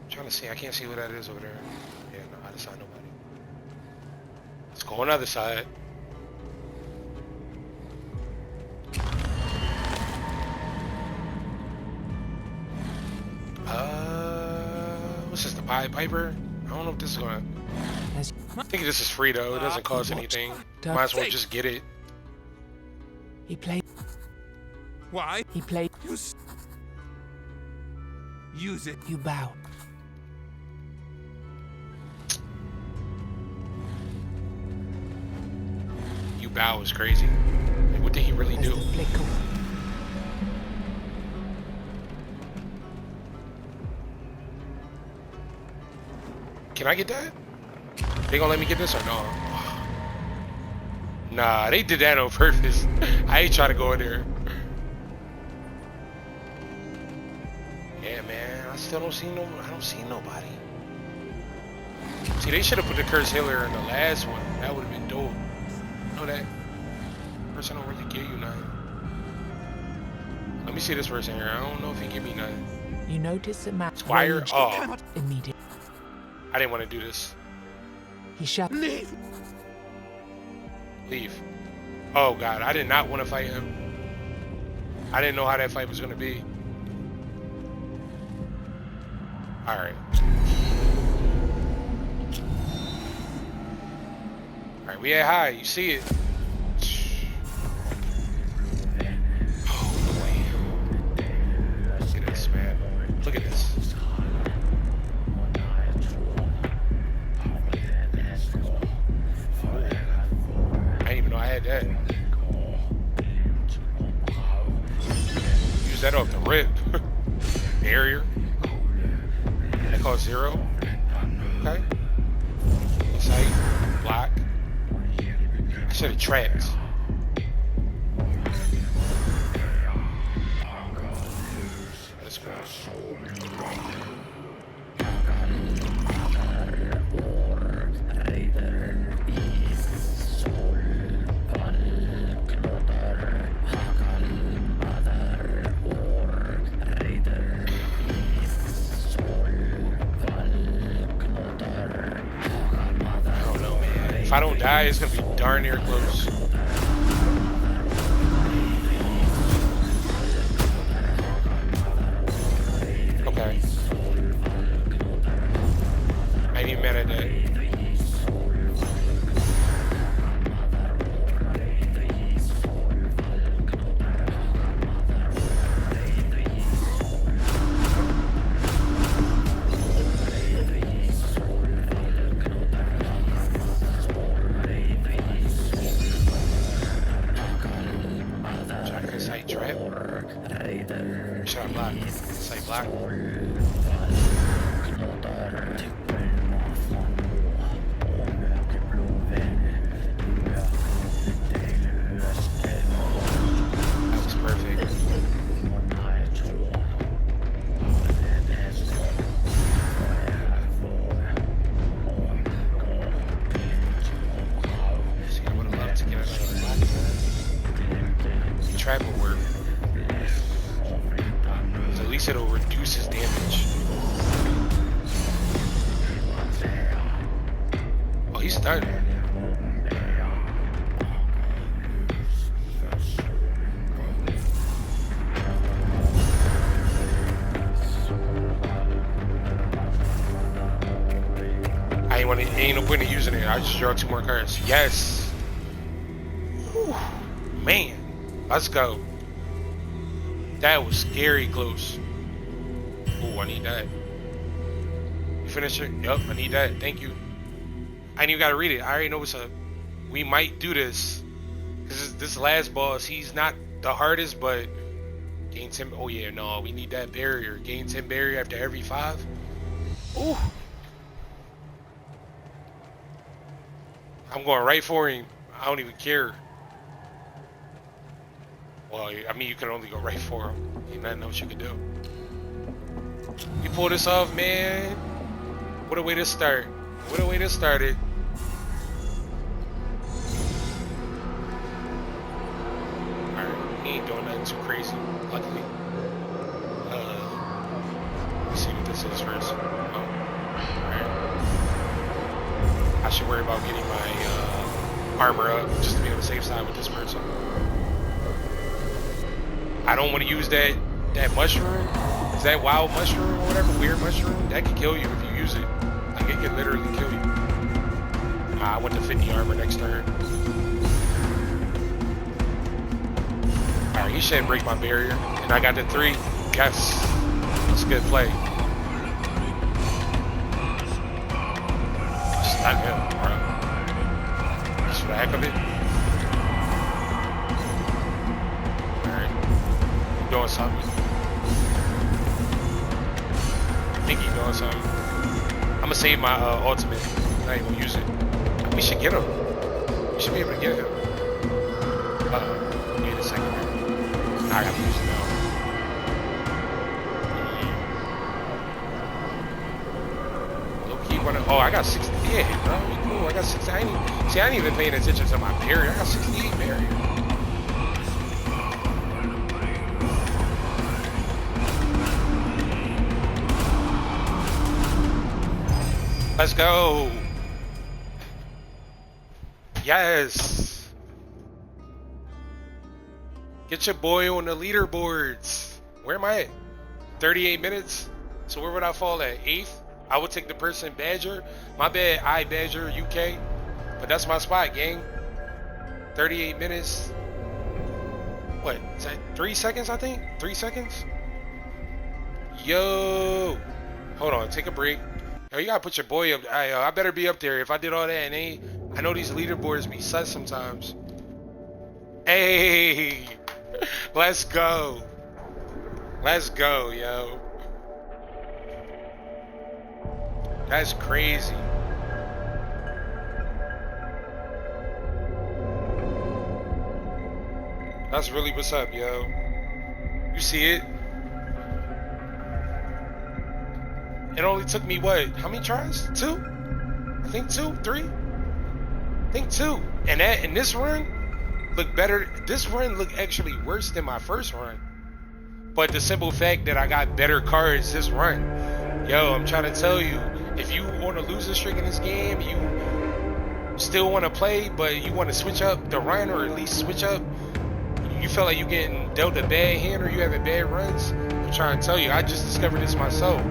I'm trying to see. I can't see what that is over there. Yeah, no, I saw nobody. Let's go on the other side. What's this, the Pied Piper? I don't know if this is gonna. As I think this is free though. It doesn't cost anything. Might as well just get it. he played. Why? He played. Use it. You bow. You bow is crazy. Like, what did he really As do? the flicker. Can I get that? They gonna let me get this or no? Nah, they did that on purpose. I ain't trying to go in there. Yeah, man, I still don't see I don't see nobody. See, they should have put the curse healer in the last one. That would have been dope. You know that person don't really give you nothing. Let me see this person here. I don't know if he give me nothing. You notice a man. Squire? raged Oh, Immediately. I didn't want to do this. He shut. Leave. Leave. Oh god, I did not want to fight him. I didn't know how that fight was gonna be. Alright. Alright, we at high, you see it. Oh boy. Look at this, man. Look at this. I didn't even know I had that. Use that off the rip. Barrier. That costs 0. Okay. Sight. Block. I should have trapped. That's cool. If I don't die, it's gonna be darn near close. Okay. I ain't even mad at that. Sight trap. Shot block. Sight block. reduce his damage. Oh, he's done. Ain't no point in using it. I just draw 2 more cards. Yes. Whew. Man, let's go. That was scary close. Oh, I need that. You finished it? Yup, I need that. Thank you. I ain't even gotta read it. I already know what's up. We might do this. Cause this last boss, he's not the hardest, but gain 10. Oh yeah, no, we need that barrier. Gain 10 barrier after every 5. Ooh. I'm going right for him. I don't even care. Well, I mean, you can only go right for him. Ain't nothing else you can do. You pull this off, man. What a way to start. What a way to start it. Alright, he ain't doing nothing too crazy, luckily. Let's see what this is first. Oh, alright. I should worry about getting my armor up just to be on the safe side with this person. I don't want to use that mushroom. Is that wild mushroom or whatever? Weird mushroom? That could kill you if you use it. Like, it could literally kill you. I want to 50 armor next turn. Alright, he shouldn't break my barrier. And I got the 3. Yes. That's a good play. Not him, bro. Just for the heck of it. Alright. Doing something. I think he's doing something. I'm gonna save my ultimate. I'm not even gonna use it. We should get him. We should be able to get him. Wait a second. I gotta use it now. Oh, I got 60. Yeah, bro. Cool. I got 60. I ain't even paying attention to my barrier. I got 68 barrier. Let's go. Yes. Get your boy on the leaderboards. Where am I at? 38 minutes. So where would I fall at? 8th? I would take the person Badger. My bad, I Badger UK. But that's my spot, gang. 38 minutes. What? Is that 3 seconds, I think? 3 seconds? Yo. Hold on, take a break. Yo, you gotta put your boy up. I better be up there. If I did all that and I know these leaderboards be sus sometimes. Hey. Let's go. Let's go, yo. That's crazy. That's really what's up, yo. You see it? It only took me what? How many tries? 2? I think 2, 3. I think 2. And this run looked better. This run looked actually worse than my first run. But the simple fact that I got better cards this run, yo, I'm trying to tell you. If you want to lose a streak in this game, you still want to play, but you want to switch up the run or at least switch up, you feel like you're getting dealt a bad hand or you having bad runs, I'm trying to tell you, I just discovered this myself.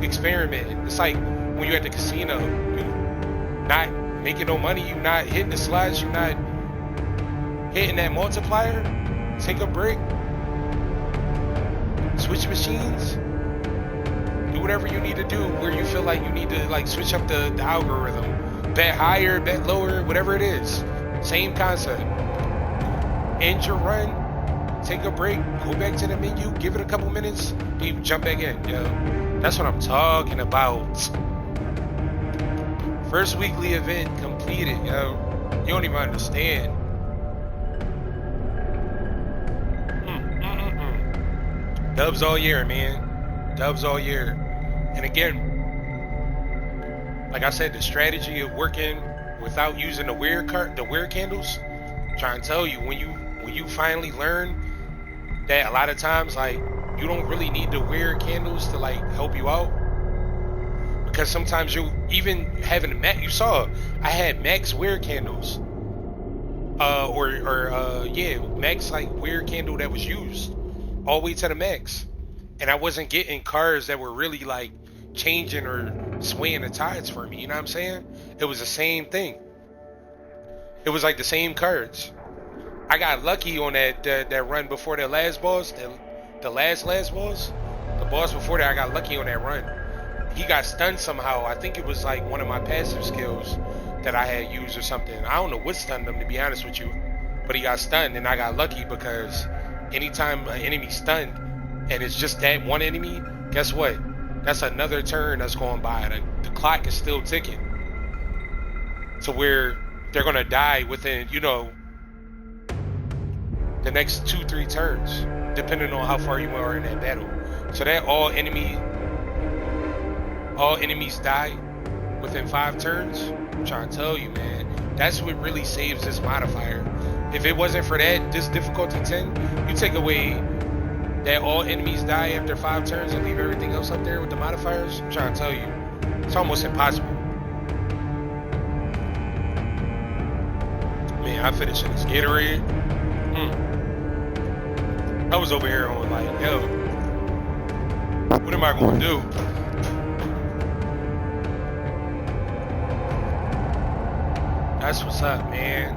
Experiment. It's like when you're at the casino, you not making no money, you not hitting the slots, you not hitting that multiplier, take a break, switch machines. Do whatever you need to do where you feel like you need to like switch up the algorithm. Bet higher, bet lower, whatever it is. Same concept. End your run, take a break, go back to the menu, give it a couple minutes, you jump back in, yo. That's what I'm talking about. First weekly event completed, yo. You don't even understand. Dubs all year, man. Dubs all year. And again, like I said, the strategy of working without using the weird candles, I'm trying to tell you, when you finally learn that a lot of times, like, you don't really need to wear candles to like help you out, because sometimes you even having a max. You saw I had max wear candles, yeah, max like wear candle that was used all the way to the max, and I wasn't getting cards that were really like changing or swaying the tides for me. You know what I'm saying? It was the same thing. It was like the same cards. I got lucky on that run before the last boss, the last boss, the boss before that. I got lucky on that run. He got stunned somehow. I think it was like one of my passive skills that I had used or something. I don't know what stunned him, to be honest with you, but he got stunned, and I got lucky because anytime an enemy stunned and it's just that one enemy, guess what? That's another turn that's going by. The clock is still ticking to where they're gonna die within, you know, the next 2-3 turns, depending on how far you are in that battle. So that all enemies die within 5 turns. I'm trying to tell you, man, that's what really saves this modifier. If it wasn't for that, this difficulty 10, you take away that all enemies die after 5 turns and leave everything else up there with the modifiers. I'm trying to tell you, it's almost impossible. Man, I finished in this Gatorade. I was over here on like, yo, what am I gonna do? That's what's up, man.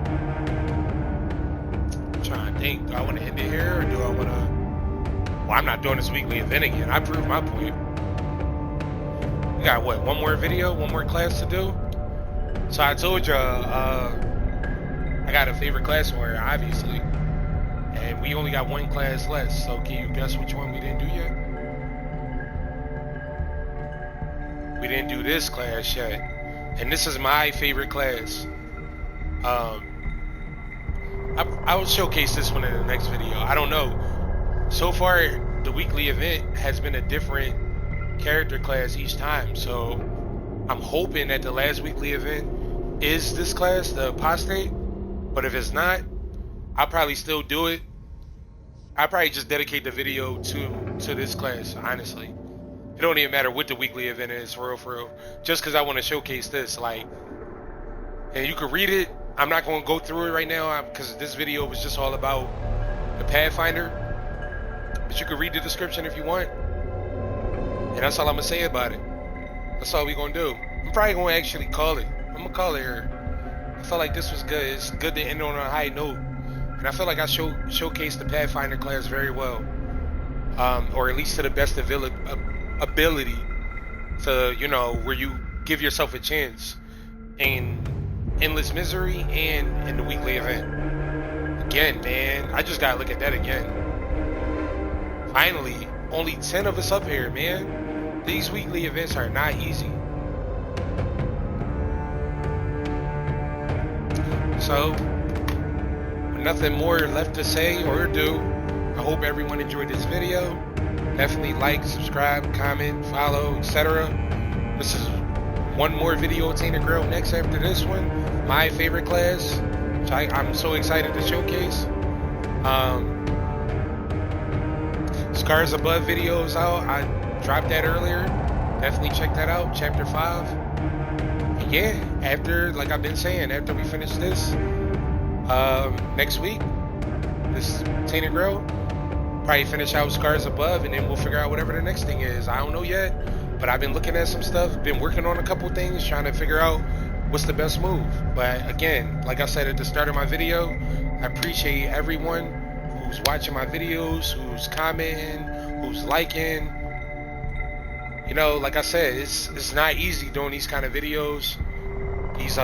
I'm trying to think, do I want to end it here or do I want to? Well, I'm not doing this weekly event again. I proved my point. We got what? One more video, one more class to do. So I told you, I got a favorite class warrior, obviously. And we only got one class left, so can you guess which one we didn't do yet? We didn't do this class yet. And this is my favorite class. I will showcase this one in the next video. I don't know. So far, the weekly event has been a different character class each time. So I'm hoping that the last weekly event is this class, the apostate. But if it's not, I'll probably still do it. I'll probably just dedicate the video to this class, honestly. It don't even matter what the weekly event is, for real. Just because I want to showcase this, like, and you can read it. I'm not going to go through it right now because this video was just all about the Pathfinder. But you can read the description if you want. And that's all I'm going to say about it. That's all we're going to do. I'm probably going to actually call it. I'm going to call it here. I felt like this was good. It's good to end on a high note. And I feel like I showcased the Pathfinder class very well. Or at least to the best ability to, you know, where you give yourself a chance in Endless Misery and in the weekly event. Again, man, I just gotta look at that again. Finally, only 10 of us up here, man. These weekly events are not easy. So, nothing more left to say or do. I hope everyone enjoyed this video. Definitely like, subscribe, comment, follow, etc. This is one more video of Tainted Grail next after this one. My favorite class, which I'm so excited to showcase. Scars Above videos out. I dropped that earlier. Definitely check that out. Chapter 5. And yeah, after, like I've been saying, after we finish this, next week, this Tainted Grail, probably finish out Scars Above, and then we'll figure out whatever the next thing is. I don't know yet, but I've been looking at some stuff, been working on a couple things, trying to figure out what's the best move. But again, like I said at the start of my video, I appreciate everyone who's watching my videos, who's commenting, who's liking. You know, like I said, it's not easy doing these kind of videos, these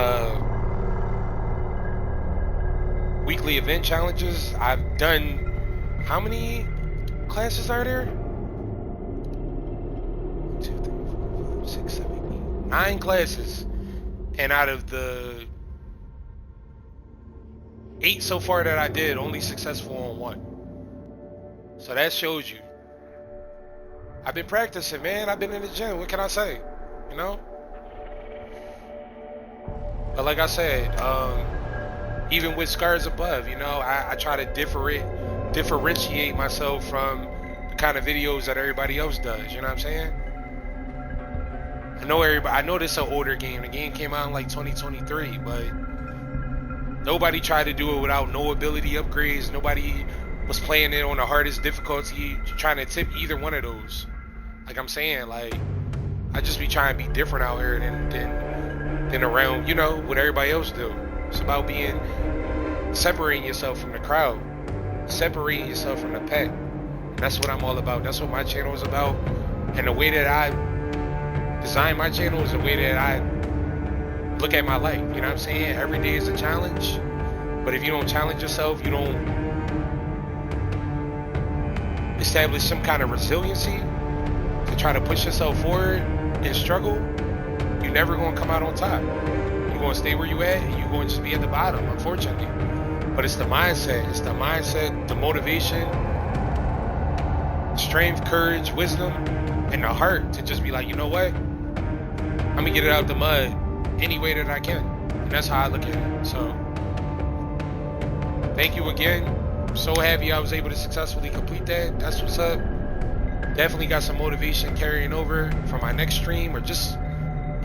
weekly event challenges. I've done, how many classes are there? 1, 2, 3, 4, 5, 6, 7, 8, 9 classes, and out of the 8 so far that I did, only successful on 1. So that shows you. I've been practicing, man. I've been in the gym. What can I say? You know? But like I said, even with Scars Above, you know, I try to differentiate myself from the kind of videos that everybody else does. You know what I'm saying? I know everybody. I know this is an older game. The game came out in like 2023, but nobody tried to do it without no ability upgrades. Nobody was playing it on the hardest difficulty, trying to tip either one of those. Like I'm saying, like I just be trying to be different out here than around, you know, what everybody else do. It's about being separating yourself from the crowd, separating yourself from the pack. And that's what I'm all about. That's what my channel is about. And the way that I design my channel is the way that I look at my life. You know what I'm saying? Every day is a challenge. But if you don't challenge yourself, you don't establish some kind of resiliency to try to push yourself forward and struggle, you're never going to come out on top. You're going to stay where you at, and you're going to just be at the bottom, unfortunately. But it's the mindset. It's the mindset, the motivation, strength, courage, wisdom, and the heart to just be like, you know what? I'm going to get it out the mud any way that I can. And that's how I look at it. So, thank you again. I'm so happy I was able to successfully complete that. That's what's up. Definitely got some motivation carrying over for my next stream, or just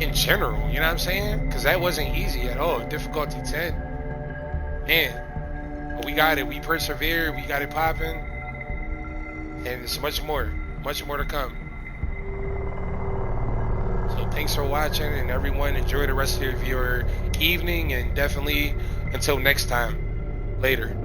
in general, you know what I'm saying? Because that wasn't easy at all. Difficulty 10. Man, but we got it. We persevered. We got it popping. And it's much more to come. So thanks for watching, and everyone enjoy the rest of your evening, and definitely until next time. Later.